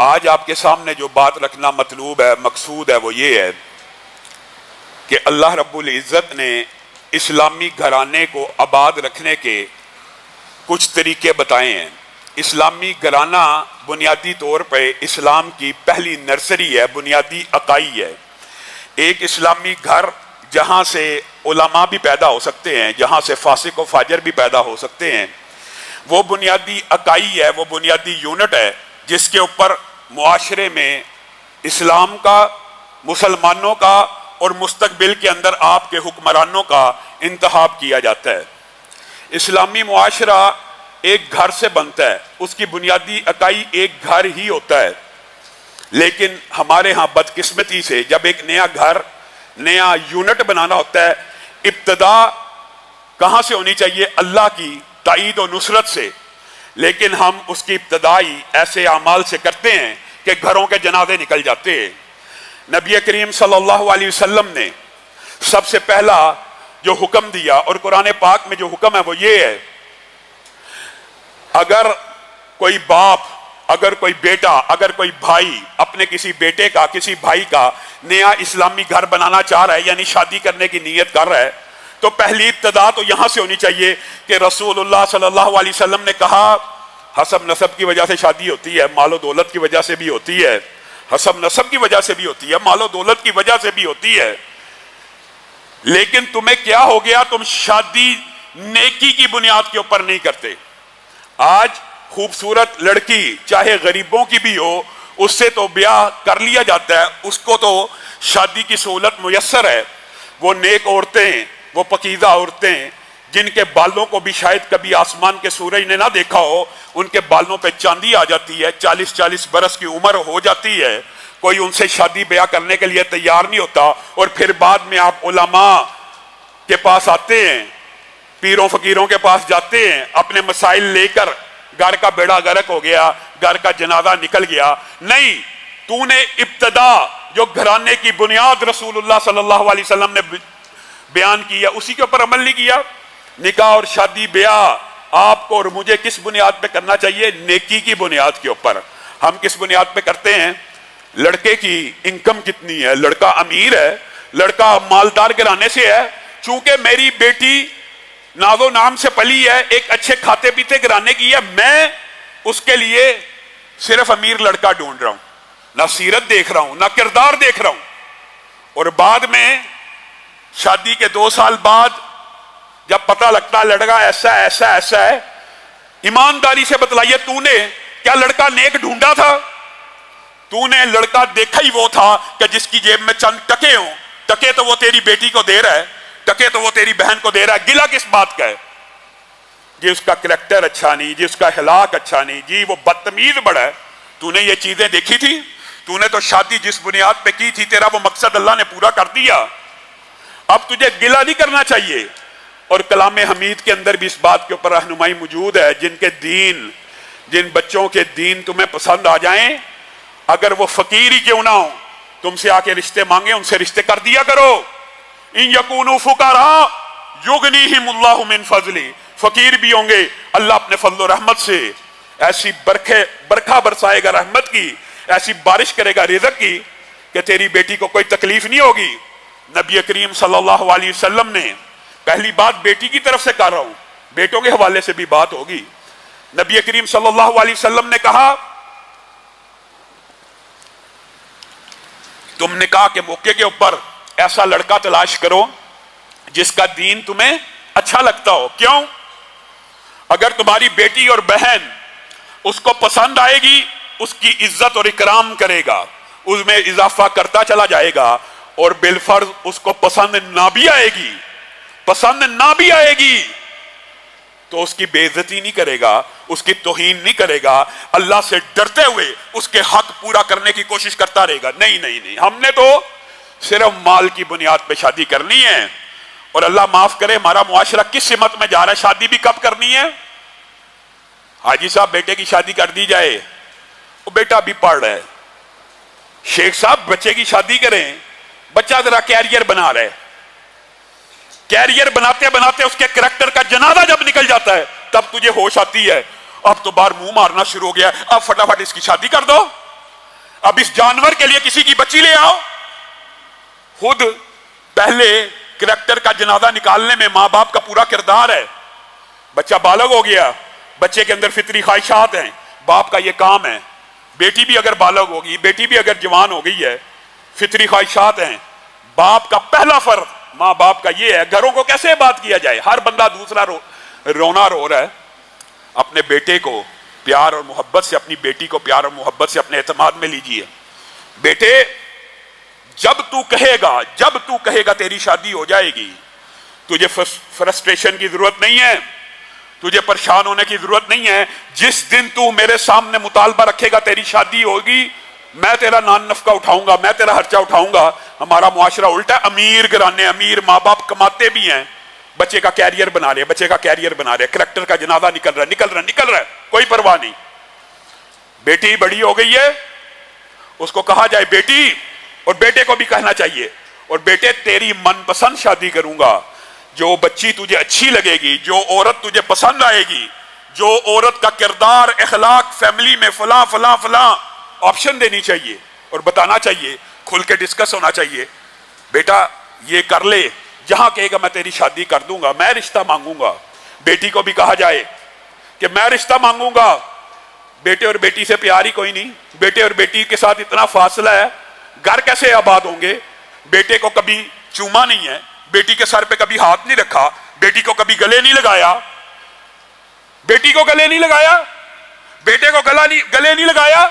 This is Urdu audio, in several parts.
آج آپ کے سامنے جو بات رکھنا مطلوب ہے، مقصود ہے، وہ یہ ہے کہ اللہ رب العزت نے اسلامی گھرانے کو آباد رکھنے کے کچھ طریقے بتائے ہیں۔ اسلامی گھرانہ بنیادی طور پہ اسلام کی پہلی نرسری ہے، بنیادی اکائی ہے۔ ایک اسلامی گھر جہاں سے علماء بھی پیدا ہو سکتے ہیں، جہاں سے فاسق و فاجر بھی پیدا ہو سکتے ہیں، وہ بنیادی اکائی ہے، وہ بنیادی یونٹ ہے جس کے اوپر معاشرے میں اسلام کا، مسلمانوں کا اور مستقبل کے اندر آپ کے حکمرانوں کا انتخاب کیا جاتا ہے۔ اسلامی معاشرہ ایک گھر سے بنتا ہے، اس کی بنیادی اکائی ایک گھر ہی ہوتا ہے، لیکن ہمارے ہاں بدقسمتی سے جب ایک نیا گھر، نیا یونٹ بنانا ہوتا ہے، ابتدا کہاں سے ہونی چاہیے؟ اللہ کی تائید و نصرت سے، لیکن ہم اس کی ابتدائی ایسے اعمال سے کرتے ہیں کہ گھروں کے جنازے نکل جاتے ہیں۔ نبی کریم صلی اللہ علیہ وسلم نے سب سے پہلا جو حکم دیا، اور قرآن پاک میں جو حکم ہے وہ یہ ہے، اگر کوئی باپ، اگر کوئی بیٹا، اگر کوئی بھائی اپنے کسی بیٹے کا، کسی بھائی کا نیا اسلامی گھر بنانا چاہ رہا ہے، یعنی شادی کرنے کی نیت کر رہا ہے، تو پہلی ابتدا تو یہاں سے ہونی چاہیے کہ رسول اللہ صلی اللہ علیہ وسلم نے کہا حسب نسب کی وجہ سے شادی ہوتی ہے، مال و دولت کی وجہ سے بھی ہوتی ہے، حسب نسب کی وجہ سے بھی ہوتی ہے، مال و دولت کی وجہ سے بھی ہوتی ہے، لیکن تمہیں کیا ہو گیا؟ تم شادی نیکی کی بنیاد کے اوپر نہیں کرتے۔ آج خوبصورت لڑکی چاہے غریبوں کی بھی ہو، اس سے تو بیاہ کر لیا جاتا ہے، اس کو تو شادی کی سہولت میسر ہے۔ وہ نیک عورتیں، وہ پاکیزہ عورتیں جن کے بالوں کو بھی شاید کبھی آسمان کے سورج نے نہ دیکھا ہو، ان کے بالوں پہ چاندی آ جاتی ہے، 40 برس کی عمر ہو جاتی ہے، کوئی ان سے شادی بیاہ کرنے کے لیے تیار نہیں ہوتا، اور پھر بعد میں آپ علماء کے پاس آتے ہیں، پیروں فقیروں کے پاس جاتے ہیں، اپنے مسائل لے کر گھر کا بیڑا غرق ہو گیا، گھر کا جنازہ نکل گیا۔ نہیں، تو نے ابتدا جو گھرانے کی بنیاد رسول اللہ صلی اللہ علیہ وسلم نے بیان کی ہے اسی کے اوپر عمل نہیں کیا۔ نکاح اور شادی بیاہ آپ کو اور مجھے کس بنیاد پہ کرنا چاہیے؟ نیکی کی بنیاد کے اوپر۔ ہم کس بنیاد پہ کرتے ہیں؟ لڑکے کی انکم کتنی ہے؟ لڑکا امیر ہے، لڑکا مالدار گھرانے سے ہے، چونکہ میری بیٹی ناز و نام سے پلی ہے، ایک اچھے کھاتے پیتے گھرانے کی ہے، میں اس کے لیے صرف امیر لڑکا ڈھونڈ رہا ہوں، نہ سیرت دیکھ رہا ہوں، نہ کردار دیکھ رہا ہوں۔ اور بعد میں شادی کے 2 سال بعد جب پتہ لگتا ہے لڑکا ایسا ایسا ایسا ہے، ایمانداری سے بتلائیے، تو نے کیا لڑکا نیک ڈھونڈا تھا؟ تو نے لڑکا دیکھا ہی وہ تھا کہ جس کی جیب میں چند ٹکے ہوں۔ ٹکے تو وہ تیری بیٹی کو دے رہا ہے، ٹکے تو وہ تیری بہن کو دے رہا ہے، گلہ کس بات کا ہے؟ جی اس کا کریکٹر اچھا نہیں، جی اس کا اخلاق اچھا نہیں، جی وہ بدتمیز بڑا ہے۔ تو نے یہ چیزیں دیکھی تھی؟ تو نے تو شادی جس بنیاد پہ کی تھی، تیرا وہ مقصد اللہ نے پورا کر دیا، اب تجھے گلہ نہیں کرنا چاہیے۔ اور کلام حمید کے اندر بھی اس بات کے اوپر رہنمائی موجود ہے، جن بچوں کے دین تمہیں پسند آ جائیں، اگر وہ فقیر ہی کیوں نہ ہو، تم سے آ کے رشتے مانگے، ان سے رشتے کر دیا کرو۔ ان یکونوا فقراء یغنیہم اللہ من فضلہ، فقیر بھی ہوں گے، اللہ اپنے فضل و رحمت سے ایسی برکھا برسائے گا رحمت کی، ایسی بارش کرے گا رزق کی کہ تیری بیٹی کو کوئی تکلیف نہیں ہوگی۔ نبی کریم صلی اللہ علیہ وسلم نے، پہلی بات بیٹی کی طرف سے کر رہا ہوں، بیٹوں کے حوالے سے بھی بات ہوگی، نبی کریم صلی اللہ علیہ وسلم نے کہا تم نکاح کے موقع کے اوپر ایسا لڑکا تلاش کرو جس کا دین تمہیں اچھا لگتا ہو۔ کیوں؟ اگر تمہاری بیٹی اور بہن اس کو پسند آئے گی، اس کی عزت اور اکرام کرے گا، اس میں اضافہ کرتا چلا جائے گا، اور بالفرض اس کو پسند نہ بھی آئے گی تو اس کی بے عزتی نہیں کرے گا، اس کی توہین نہیں کرے گا، اللہ سے ڈرتے ہوئے اس کے حق پورا کرنے کی کوشش کرتا رہے گا۔ نہیں، ہم نے تو صرف مال کی بنیاد پہ شادی کرنی ہے۔ اور اللہ معاف کرے، ہمارا معاشرہ کس سمت میں جا رہا ہے؟ شادی بھی کب کرنی ہے؟ حاجی صاحب بیٹے کی شادی کر دی جائے، وہ بیٹا بھی پڑھ رہا ہے، شیخ صاحب بچے کی شادی کریں، بچہ ذرا کیریئر بنا رہا ہے، کیریئر بناتے بناتے اس کے کریکٹر کا جنازہ جب نکل جاتا ہے تب تجھے ہوش آتی ہے، اب تو باہر منہ مارنا شروع ہو گیا، اب فٹافٹ اس کی شادی کر دو۔ اب اس جانور کے لیے کسی کی بچی لے آؤ. خود پہلے کریکٹر کا جنازہ نکالنے میں ماں باپ کا پورا کردار ہے. بچہ بالغ ہو گیا, بچے کے اندر فطری خواہشات ہیں, باپ کا یہ کام ہے. بیٹی بھی اگر بالغ ہوگی, بیٹی بھی اگر جوان ہو گئی ہے, فطری خواہشات ہیں, باپ کا پہلا فرض ماں باپ کا یہ ہے. گھروں کو کیسے بات کیا جائے, ہر بندہ دوسرا رونا رو رہا ہے. اپنے بیٹے کو پیار اور محبت سے, اپنی بیٹی کو پیار اور محبت سے اپنے اعتماد میں لیجئے. بیٹے جب تو کہے گا تیری شادی ہو جائے گی, تجھے فرسٹریشن کی ضرورت نہیں ہے, تجھے پریشان ہونے کی ضرورت نہیں ہے. جس دن تو میرے سامنے مطالبہ رکھے گا تیری شادی ہوگی, میں تیرا نان نفقہ اٹھاؤں گا, میں تیرا خرچہ اٹھاؤں گا. ہمارا معاشرہ الٹا ہے, امیر گھرانے, امیر ماں باپ کماتے بھی ہیں, بچے کا کیریئر بنا رہے, کریکٹر کا جنازہ نکل رہا ہے, کوئی پرواہ نہیں. بیٹی بڑی ہو گئی ہے, اس کو کہا جائے بیٹی, اور بیٹے کو بھی کہنا چاہیے, اور بیٹے تیری من پسند شادی کروں گا, جو بچی تجھے اچھی لگے گی, جو عورت تجھے پسند آئے گی, جو عورت کا کردار, اخلاق, فیملی میں فلاں فلاں فلاں آپشن دینی چاہیے اور بتانا چاہیے, کھل کے ڈسکس ہونا چاہیے. بیٹا یہ کر لے, جہاں کہے گا میں تیری شادی کر دوں گا, میں رشتہ مانگوں گا. بیٹی کو بھی کہا جائے کہ میں رشتہ مانگوں گا. بیٹے اور بیٹی سے پیار ہی کوئی نہیں, بیٹے اور بیٹی کے ساتھ اتنا فاصلہ ہے, گھر کیسے آباد ہوں گے. بیٹے کو کبھی چوما نہیں ہے, بیٹی کے سر پہ کبھی ہاتھ نہیں رکھا, بیٹی کو کبھی گلے نہیں لگایا, بیٹے کو گلے نہیں لگایا.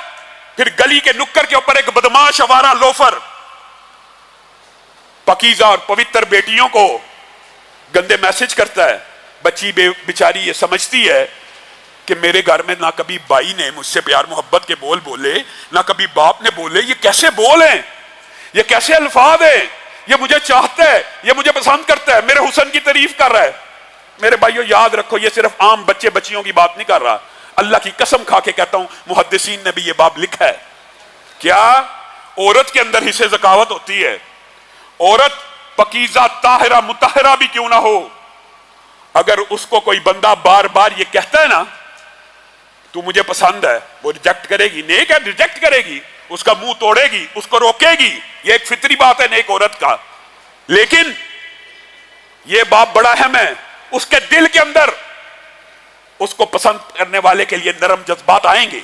پھر گلی کے نکر کے اوپر ایک بدماش آوارہ لوفر پاکیزہ اور پوتر بیٹیوں کو گندے میسج کرتا ہے. بچی بیچاری یہ سمجھتی ہے کہ میرے گھر میں نہ کبھی بھائی نے مجھ سے پیار محبت کے بول بولے, نہ کبھی باپ نے بولے. یہ کیسے بول ہیں, یہ کیسے الفاظ ہیں, یہ مجھے چاہتا ہے, یہ مجھے پسند کرتا ہے, میرے حسن کی تعریف کر رہا ہے. میرے بھائیو یاد رکھو, یہ صرف عام بچے بچیوں کی بات نہیں کر رہا, اللہ کی قسم کھا کے کہتا ہوں محدثین نے بھی یہ باب لکھا ہے. کیا عورت کے اندر حصے ذکاوت ہوتی ہے, عورت پاکیزہ طاہرہ مطہرہ بھی کیوں نہ ہو, اگر اس کو کوئی بندہ بار بار یہ کہتا ہے نا تو مجھے پسند ہے, وہ ریجیکٹ کرے گی. نیک ہے, ریجیکٹ کرے گی, اس کا منہ توڑے گی, اس کو روکے گی. یہ ایک فطری بات ہے نیک عورت کا. لیکن یہ باپ بڑا اہم ہے, اس کے دل کے اندر اس کو پسند کرنے والے کے لیے نرم جذبات آئیں گے.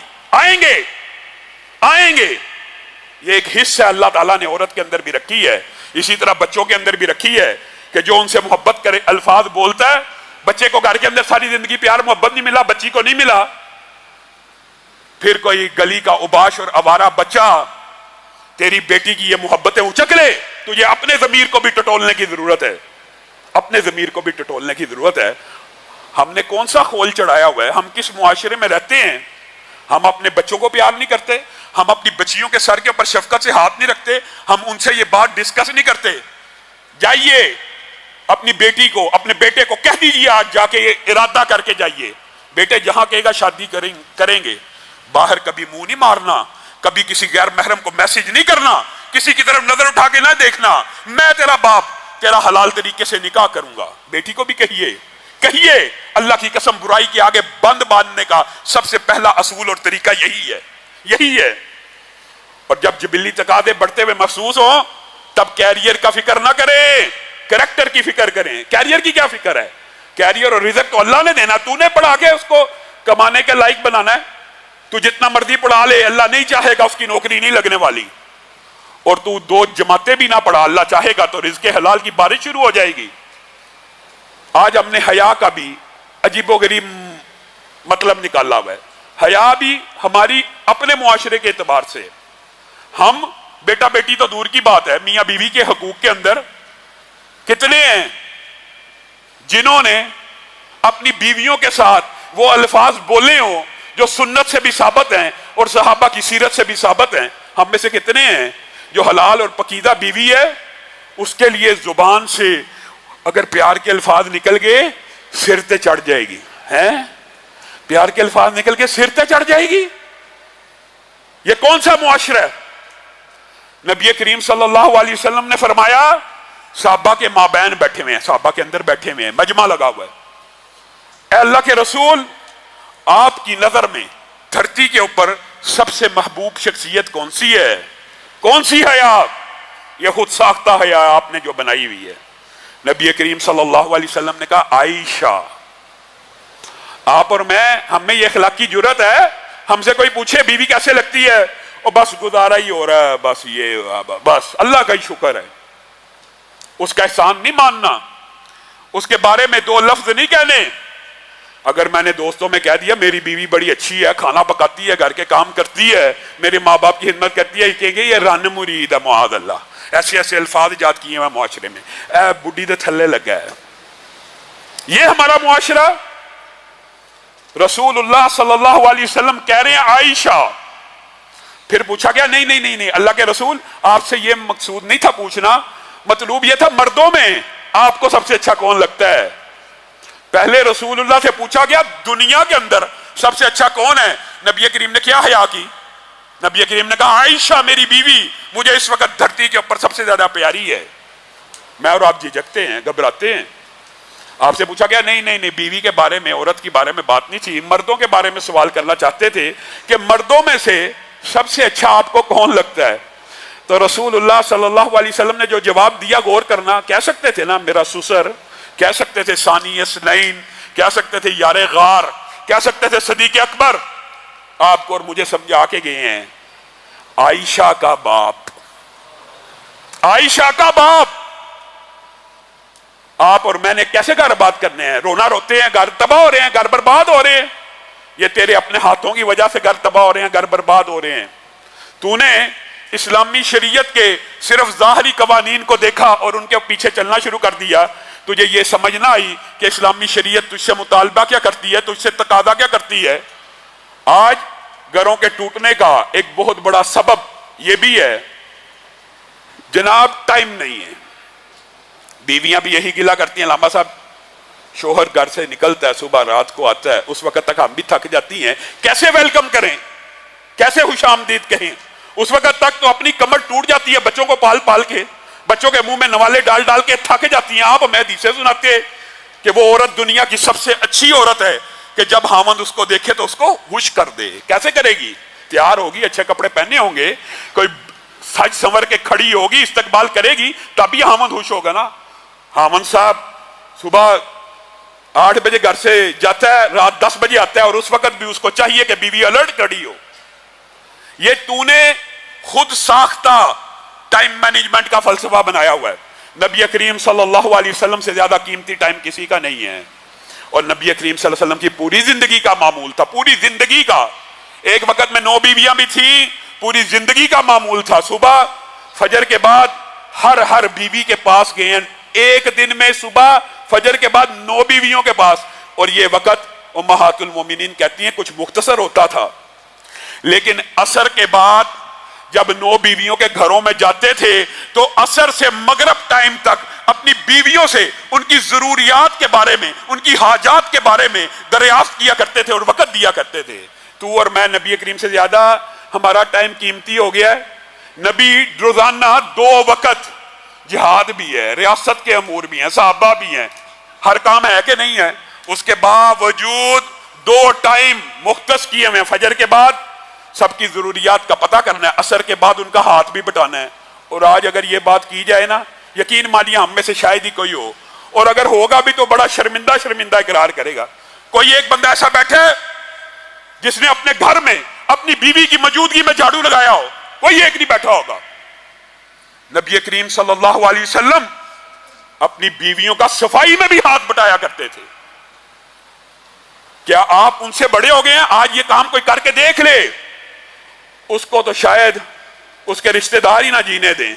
یہ ایک حصہ اللہ تعالیٰ نے عورت کے اندر بھی رکھی ہے, اسی طرح بچوں کے اندر بھی رکھی ہے کہ جو ان سے محبت کرے, الفاظ بولتا ہے. بچے کو گھر کے اندر ساری زندگی پیار محبت نہیں ملا, بچی کو نہیں ملا, پھر کوئی گلی کا اوباش اور آوارہ بچہ تیری بیٹی کی یہ محبتیں اچک لے, تجھے اپنے ضمیر کو بھی ٹٹولنے کی ضرورت ہے. ہم نے کون سا خول چڑھایا ہوا ہے, ہم کس معاشرے میں رہتے ہیں. ہم اپنے بچوں کو پیار نہیں کرتے, ہم اپنی بچیوں کے سر کے اوپر شفقت سے ہاتھ نہیں رکھتے, ہم ان سے یہ بات ڈسکس نہیں کرتے. جائیے اپنی بیٹی کو, اپنے بیٹے کو کہہ دیجیے, آج جا کے یہ ارادہ کر کے جائیے, بیٹے جہاں کہے گا شادی کریں گے, باہر کبھی منہ نہیں مارنا, کبھی کسی غیر محرم کو میسج نہیں کرنا, کسی کی طرف نظر اٹھا کے نہ دیکھنا, میں تیرا باپ تیرا حلال طریقے سے نکاح کروں گا. بیٹی کو بھی کہیے, اللہ کی قسم برائی کے آگے بند باندھنے کا سب سے پہلا اصول اور طریقہ یہی ہے. اور جب جبلی تقاضے بڑھتے ہوئے محسوس ہوں تب کیریئر کا فکر نہ کریں, کریکٹر کی فکر کریں. کیریئر کی کیا فکر ہے, کیریئر اور رزق تو اللہ نے دینا, تو نے پڑھا کے اس کو کمانے کے لائق بنانا ہے. تو جتنا مرضی پڑھا لے, اللہ نہیں چاہے گا اس کی نوکری نہیں لگنے والی. اور تو 2 جماعتیں بھی نہ پڑھا, اللہ چاہے گا تو رزق حلال کی بارش شروع ہو جائے گی. آج ہم نے حیا کا بھی عجیب و غریب مطلب نکالا ہوا ہے. حیا بھی ہماری اپنے معاشرے کے اعتبار سے, ہم بیٹا بیٹی تو دور کی بات ہے, میاں بیوی کے حقوق کے اندر کتنے ہیں جنہوں نے اپنی بیویوں کے ساتھ وہ الفاظ بولے ہوں جو سنت سے بھی ثابت ہیں اور صحابہ کی سیرت سے بھی ثابت ہیں. ہم میں سے کتنے ہیں جو حلال اور پکیدہ بیوی ہے, اس کے لیے زبان سے اگر پیار کے الفاظ نکل گئے سر تے چڑھ جائے گی, پیار کے الفاظ نکل کے سر تے چڑھ جائے گی. یہ کون سا معاشرہ ہے؟ نبی کریم صلی اللہ علیہ وسلم نے فرمایا, صحابہ کے مابین بیٹھے ہوئے ہیں, صحابہ کے اندر بیٹھے ہوئے ہیں, مجمع لگا ہوا ہے, اے اللہ کے رسول, آپ کی نظر میں دھرتی کے اوپر سب سے محبوب شخصیت کون سی ہے؟ کون سی حیا؟ یہ خود ساختہ حیا آپ نے جو بنائی ہوئی ہے۔ نبی کریم صلی اللہ علیہ وسلم نے کہا عائشہ، آپ اور میں، ہم میں یہ اخلاقی جرت ہے، ہم سے کوئی پوچھے بیوی کیسے لگتی ہے، اور بس گزارا ہی ہو رہا ہے، بس یہ بس اللہ کا ہی شکر ہے، اس کا احسان نہیں ماننا، اس کے بارے میں دو لفظ نہیں کہنے۔ اگر میں نے دوستوں میں کہہ دیا میری بیوی بڑی اچھی ہے، کھانا پکاتی ہے، گھر کے کام کرتی ہے، میرے ماں باپ کی خدمت کرتی ہے، کہیں گے یہ رن مرید ہے، معاذ اللہ، ایسے ایسے الفاظ ایجاد کیے ہیں معاشرے میں، اے بڈھی دے تھلے لگا ہے۔ یہ ہمارا معاشرہ؟ رسول اللہ صلی اللہ علیہ وسلم کہہ رہے ہیں عائشہ۔ پھر پوچھا گیا نہیں نہیں نہیں نہیں اللہ کے رسول، آپ سے یہ مقصود نہیں تھا پوچھنا، مطلوب یہ تھا مردوں میں آپ کو سب سے اچھا کون لگتا ہے؟ پہلے رسول اللہ سے پوچھا گیا دنیا کے اندر سب سے اچھا کون ہے؟ نبی کریم نے کیا حیا کی؟ نبی کریم نے کہا عائشہ میری بیوی مجھے اس وقت دھرتی کے اوپر سب سے زیادہ پیاری ہے۔ میں اور آپ جھجکتے ہیں، گھبراتے ہیں۔ آپ سے پوچھا گیا نہیں نہیں نہیں بیوی کے بارے میں، عورت کے بارے میں بات نہیں تھی، مردوں کے بارے میں سوال کرنا چاہتے تھے کہ مردوں میں سے سب سے اچھا آپ کو کون لگتا ہے؟ تو رسول اللہ صلی اللہ علیہ وسلم نے جو جواب دیا غور کرنا، کہہ سکتے تھے نا میرا سسر، کہہ سکتے تھے ثانی اثنین، کہہ سکتے تھے یار غار، کہہ سکتے تھے صدیق اکبر، آپ کو اور مجھے سمجھا کے گئے ہیں عائشہ کا باپ، عائشہ کا باپ۔ آپ اور میں نے کیسے گھر آباد کرنے ہیں؟ رونا روتے ہیں، گھر تباہ ہو رہے ہیں، گھر برباد ہو رہے ہیں، یہ تیرے اپنے ہاتھوں کی وجہ سے گھر تباہ ہو رہے ہیں، گھر برباد ہو رہے ہیں۔ تو نے اسلامی شریعت کے صرف ظاہری قوانین کو دیکھا اور ان کے پیچھے چلنا شروع کر دیا، تجھے یہ سمجھ نہ آئی کہ اسلامی شریعت تجھ سے مطالبہ کیا کرتی ہے، تجھ سے تقاضا کیا کرتی ہے۔ آج گھروں کے ٹوٹنے کا ایک بہت بڑا سبب یہ بھی ہے جناب ٹائم نہیں ہے۔ بیویاں بھی یہی گلہ کرتی ہیں علامہ صاحب، شوہر گھر سے نکلتا ہے، صبح رات کو آتا ہے، اس وقت تک ہم بھی تھک جاتی ہیں، کیسے ویلکم کریں، کیسے خوش آمدید کہیں؟ اس وقت تک تو اپنی کمر ٹوٹ جاتی ہے بچوں کو پال پال کے، بچوں کے منہ میں نوالے ڈال ڈال کے تھک جاتی ہیں۔ آپ ہمیں حدیثیں سناتے کہ وہ عورت دنیا کی سب سے اچھی عورت ہے کہ جب خاوند اس کو دیکھے تو اس کو خوش کر دے۔ کیسے کرے گی؟ تیار ہوگی، اچھے کپڑے پہنے ہوں گے، کوئی سج سنور کے کھڑی ہوگی، استقبال کرے گی، تبھی خاوند خوش ہوگا نا۔ خاوند صاحب صبح 8 بجے گھر سے جاتا ہے، رات 10 بجے آتا ہے، اور اس وقت بھی اس کو چاہیے کہ بیوی الرٹ کھڑی ہو۔ یہ تو نے خود ساختہ ٹائم مینجمنٹ کا فلسفہ بنایا ہوا ہے۔ نبی کریم صلی اللہ علیہ وسلم سے زیادہ قیمتی ٹائم کسی کا نہیں ہے، اور نبی کریم صلی اللہ علیہ وسلم کی پوری زندگی کا معمول تھا، پوری زندگی کا۔ ایک وقت میں 9 بیویاں بھی تھیں، پوری زندگی کا معمول تھا۔ صبح فجر کے بعد ہر بیوی کے پاس گئے ہیں، ایک دن میں صبح فجر کے بعد 9 بیویوں کے پاس، اور یہ وقت امہات المومنین کہتی ہیں کچھ مختصر ہوتا تھا، لیکن عصر کے بعد جب 9 بیویوں کے گھروں میں جاتے تھے تو عصر سے مغرب ٹائم تک اپنی بیویوں سے ان کی ضروریات کے بارے میں، ان کی حاجات کے بارے میں دریافت کیا کرتے تھے اور وقت دیا کرتے تھے۔ تو اور میں نبی کریم سے زیادہ ہمارا ٹائم قیمتی ہو گیا ہے۔ نبی روزانہ 2 وقت، جہاد بھی ہے، ریاست کے امور بھی ہیں، صحابہ بھی ہیں، ہر کام ہے کہ نہیں ہے، اس کے باوجود 2 ٹائم مختص کیے ہوئے ہیں۔ فجر کے بعد سب کی ضروریات کا پتہ کرنا ہے، عصر کے بعد ان کا ہاتھ بھی بٹانا ہے۔ اور آج اگر یہ بات کی جائے نا، یقین مانیے ہم میں سے شاید ہی کوئی ہو، اور اگر ہوگا بھی تو بڑا شرمندہ اقرار کرے گا۔ کوئی ایک بندہ ایسا بیٹھے جس نے اپنے گھر میں اپنی بیوی کی موجودگی میں جھاڑو لگایا ہو، کوئی ایک نہیں بیٹھا ہوگا۔ نبی کریم صلی اللہ علیہ وسلم اپنی بیویوں کا صفائی میں بھی ہاتھ بٹایا کرتے تھے۔ کیا آپ ان سے بڑے ہو گئے ہیں؟ آج یہ کام کوئی کر کے دیکھ لے، اس کو تو شاید اس کے رشتہ دار ہی نہ جینے دیں،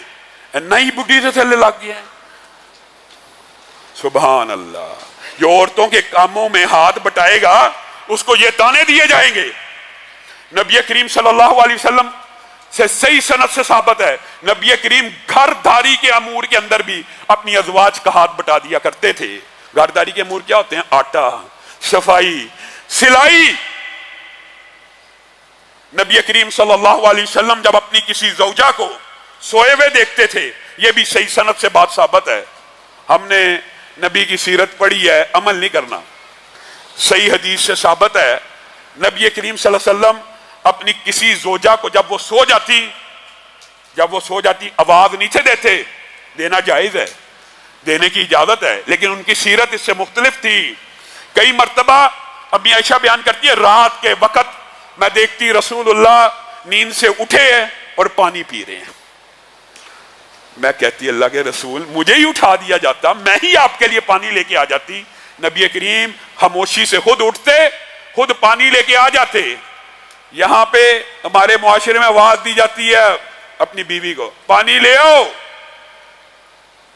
نئی بڈھی سے تھلے لگ گیا ہے۔ سبحان اللہ۔ جو عورتوں کے کاموں میں ہاتھ بٹائے گا اس کو یہ تانے دیے جائیں گے۔ نبی کریم صلی اللہ علیہ وسلم سے صحیح سند سے ثابت ہے، نبی کریم گھر داری کے امور کے اندر بھی اپنی ازواج کا ہاتھ بٹا دیا کرتے تھے۔ گھر داری کے امور کیا ہوتے ہیں؟ آٹا، صفائی، سلائی۔ نبی کریم صلی اللہ علیہ وسلم جب اپنی کسی زوجہ کو سوئے ہوئے دیکھتے تھے، یہ بھی صحیح سند سے بات ثابت ہے۔ ہم نے نبی کی سیرت پڑھی ہے، عمل نہیں کرنا۔ صحیح حدیث سے ثابت ہے، نبی کریم صلی اللہ علیہ وسلم اپنی کسی زوجہ کو جب وہ سو جاتی آواز نہیں تھے دیتے. دینا جائز ہے, دینے کی اجازت ہے, لیکن ان کی سیرت اس سے مختلف تھی. کئی مرتبہ امی عائشہ بیان کرتی ہے رات کے وقت میں دیکھتی رسول اللہ نیند سے اٹھے ہیں اور پانی پی رہے ہیں. میں کہتی اللہ کے رسول مجھے ہی اٹھا دیا جاتا, میں ہی آپ کے لیے پانی لے کے آ جاتی. نبی کریم خاموشی سے خود اٹھتے, خود پانی لے کے آ جاتے. یہاں پہ ہمارے معاشرے میں آواز دی جاتی ہے اپنی بیوی کو پانی لے آؤ,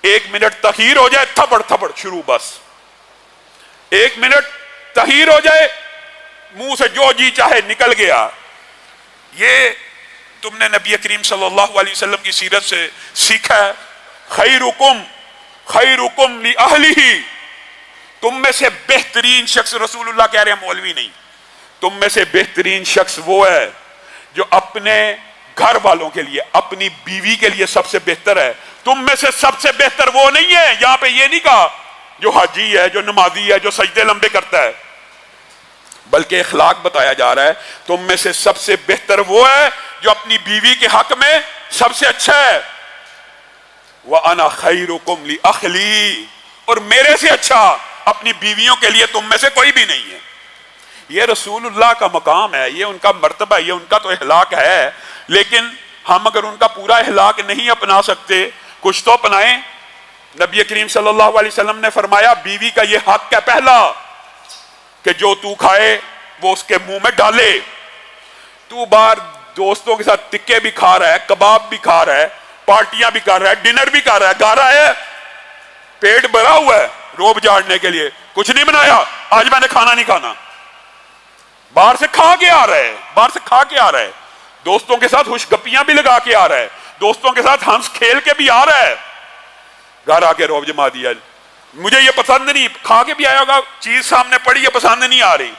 1 منٹ تخیر ہو جائے تھپڑ تھپڑ شروع, بس 1 منٹ تخیر ہو جائے منہ سے جو جی چاہے نکل گیا. یہ تم نے نبی کریم صلی اللہ علیہ وسلم کی سیرت سے سیکھا ہے. خیرکم لأہلہ, تم میں سے بہترین شخص, رسول اللہ کہہ رہے ہیں مولوی نہیں, تم میں سے بہترین شخص وہ ہے جو اپنے گھر والوں کے لیے, اپنی بیوی کے لیے سب سے بہتر ہے. تم میں سے سب سے بہتر وہ نہیں ہے, یہاں پہ یہ نہیں کہا جو حاجی ہے, جو نمازی ہے, جو سجدے لمبے کرتا ہے, بلکہ اخلاق بتایا جا رہا ہے. تم میں سے سب سے بہتر وہ ہے جو اپنی بیوی کے حق میں سب سے اچھا ہے. وَأَنَا خَيْرُكُمْ لِأَخْلِي, اور میرے سے اچھا اپنی بیویوں کے لیے تم میں سے کوئی بھی نہیں ہے. یہ رسول اللہ کا مقام ہے, یہ ان کا مرتبہ, یہ ان کا تو اخلاق ہے. لیکن ہم اگر ان کا پورا اخلاق نہیں اپنا سکتے, کچھ تو اپنائیں. نبی کریم صلی اللہ علیہ وسلم نے فرمایا بیوی کا یہ حق ہے پہلا کہ جو تو کھائے وہ اس کے منہ میں ڈالے. تو باہر دوستوں کے ساتھ ٹکے بھی کھا رہا ہے, کباب بھی کھا رہا ہے, پارٹیاں بھی کر رہا ہے, ڈنر بھی کر رہا ہے, گا رہا ہے, پیٹ بھرا ہوا ہے, روب جاڑنے کے لیے کچھ نہیں بنایا, آج میں نے کھانا نہیں کھانا, باہر سے کھا کے آ رہا ہے, دوستوں کے ساتھ خوش گپیاں بھی لگا کے آ رہا ہے, دوستوں کے ساتھ ہنس کھیل کے بھی آ رہا ہے, گھر آ کے روب جما دیا, مجھے یہ پسند نہیں, کھا کے بھی آیا ہوگا, چیز سامنے پڑی یہ پسند نہیں آ رہی,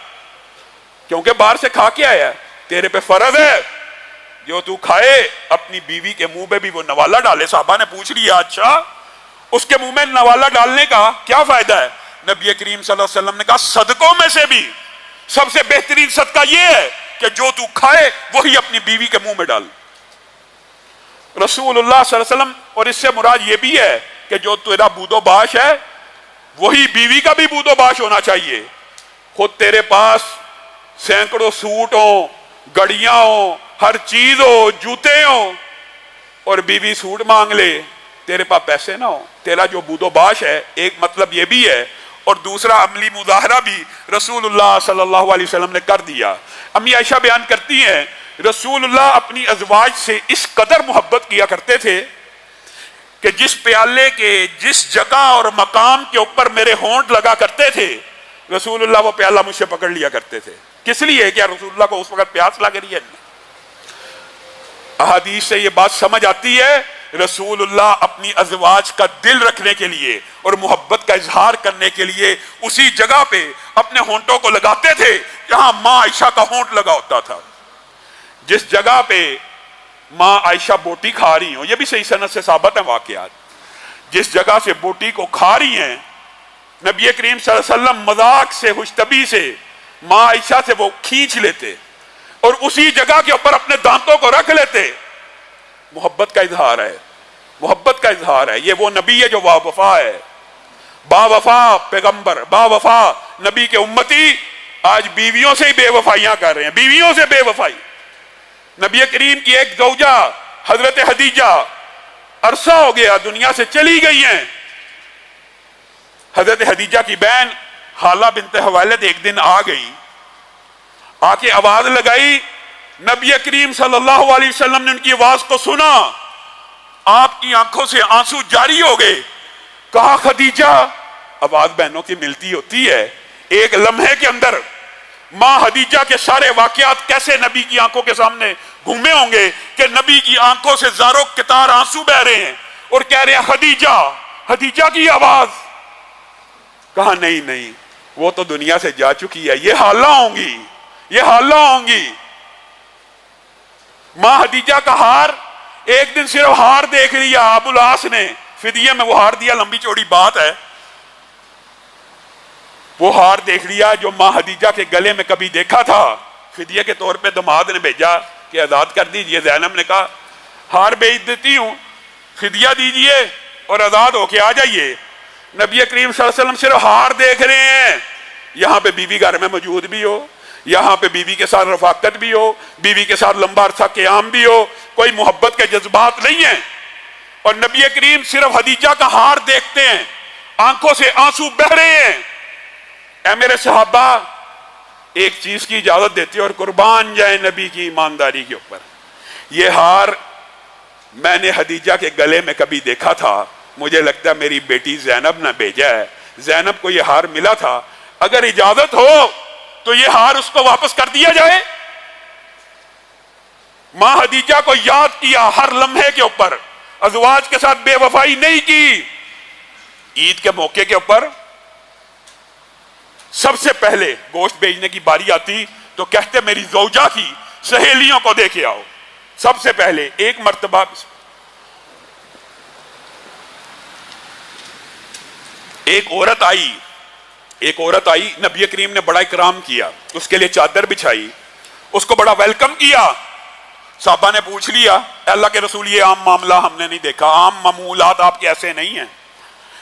کیونکہ باہر سے کھا کے آیا. تیرے پہ فرض ہے جو تو کھائے اپنی بیوی کے منہ پہ بھی وہ نوالا ڈالے. صحابہ نے پوچھ لیا اچھا اس کے منہ میں نوالا ڈالنے کا کیا فائدہ ہے؟ نبی کریم صلی اللہ علیہ وسلم نے کہا صدقوں میں سے بھی سب سے بہترین صدقہ یہ ہے کہ جو تو کھائے وہی اپنی بیوی کے منہ میں ڈال. رسول اللہ صلی اللہ علیہ وسلم, اور اس سے مراد یہ بھی ہے کہ جو تیرا بود و باش ہے وہی بیوی کا بھی بود و باش ہونا چاہیے. خود تیرے پاس سینکڑوں سوٹ ہوں, گڑیاں ہوں, ہر چیز ہو, جوتے ہوں, اور بیوی سوٹ مانگ لے, تیرے پاس پیسے نہ ہو, تیرا جو بود و باش ہے, ایک مطلب یہ بھی ہے, اور دوسرا عملی مظاہرہ بھی رسول اللہ صلی اللہ علیہ وسلم نے کر دیا. امی عائشہ بیان کرتی ہیں رسول اللہ اپنی ازواج سے اس قدر محبت کیا کرتے تھے کہ جس پیالے کے جس جگہ اور مقام کے اوپر میرے ہونٹ لگا کرتے تھے رسول اللہ وہ پیالہ مجھ سے پکڑ لیا کرتے تھے. کس لیے؟ کیا رسول اللہ کو اس وقت پیاس لگ رہی ہے؟ احادیث سے یہ بات سمجھ آتی ہے رسول اللہ اپنی ازواج کا دل رکھنے کے لیے اور محبت کا اظہار کرنے کے لیے اسی جگہ پہ اپنے ہونٹوں کو لگاتے تھے جہاں ماں عائشہ کا ہونٹ لگا ہوتا تھا. جس جگہ پہ ماں عائشہ بوٹی کھا رہی ہوں, یہ بھی صحیح سند سے ثابت ہے واقعات, جس جگہ سے بوٹی کو کھا رہی ہیں نبی کریم صلی اللہ علیہ وسلم مذاق سے خوشطبی سے ماں عائشہ سے وہ کھینچ لیتے اور اسی جگہ کے اوپر اپنے دانتوں کو رکھ لیتے. محبت کا اظہار ہے, محبت کا اظہار ہے. یہ وہ نبی ہے جو وفا ہے, با وفا پیغمبر, با وفا نبی کے امتی آج بیویوں سے ہی بے وفائیاں کر رہے ہیں, بیویوں سے بے وفائی. نبی کریم کی ایک زوجہ حضرت خدیجہ عرصہ ہو گیا دنیا سے چلی گئی ہیں. حضرت خدیجہ کی بہن خالہ بنت خویلد ایک دن آ گئی, آ کے آواز لگائی, نبی کریم صلی اللہ علیہ وسلم نے ان کی آواز کو سنا, آپ کی آنکھوں سے آنسو جاری ہو گئے. کہا خدیجہ, آواز بہنوں کی ملتی ہوتی ہے, ایک لمحے کے اندر ماں خدیجہ کے سارے واقعات کیسے نبی کی آنکھوں کے سامنے گھومے ہوں گے کہ نبی کی آنکھوں سے زاروں قطار آنسو بہ رہے ہیں اور کہہ رہے ہیں خدیجہ, خدیجہ کی آواز. کہا نہیں نہیں وہ تو دنیا سے جا چکی ہے, یہ حالہ ہوں گی, یہ حالہ ہوں گی. ماں خدیجہ کا ہار, ایک دن صرف ہار دیکھ لیا ابو العاص نے, فدیے میں وہ ہار دیا, لمبی چوڑی بات ہے, وہ ہار دیکھ لیا جو ماں خدیجہ کے گلے میں کبھی دیکھا تھا, فدیے کے طور پہ داماد نے بھیجا کہ آزاد کر دیجئے. زینب نے کہا ہار بیچ دیتی ہوں, فدیہ دیجئے اور آزاد ہو کے آ جائیے. نبی کریم صلی اللہ علیہ وسلم صرف ہار دیکھ رہے ہیں. یہاں پہ بیوی گھر میں موجود بھی ہو, یہاں پہ بیوی کے ساتھ رفاقت بھی ہو, بیوی کے ساتھ لمبا عرصہ قیام بھی ہو, کوئی محبت کے جذبات نہیں ہیں. اور نبی کریم صرف خدیجہ کا ہار دیکھتے ہیں, آنکھوں سے آنسو بہ رہے ہیں. اے میرے صحابہ, ایک چیز کی اجازت دیتے اور قربان جائیں نبی کی ایمانداری کے اوپر, یہ ہار میں نے خدیجہ کے گلے میں کبھی دیکھا تھا, مجھے لگتا ہے میری بیٹی زینب نے بھیجا ہے. زینب کو یہ ہار ملا تھا, اگر اجازت ہو تو یہ ہار اس کو واپس کر دیا جائے. ماں خدیجہ کو یاد کیا ہر لمحے کے اوپر, ازواج کے ساتھ بے وفائی نہیں کی. عید کے موقع کے اوپر سب سے پہلے گوشت بھیجنے کی باری آتی تو کہتے میری زوجہ کی سہیلیوں کو دے کے آؤ. سب سے پہلے ایک مرتبہ ایک عورت آئی, نبی کریم نے بڑا اکرام کیا, اس کے لیے چادر بچھائی, اس کو بڑا ویلکم کیا. صحابہ نے پوچھ لیا اے اللہ کے رسول یہ عام معاملہ ہم نے نہیں دیکھا, عام معمولات آپ کے ایسے نہیں ہیں,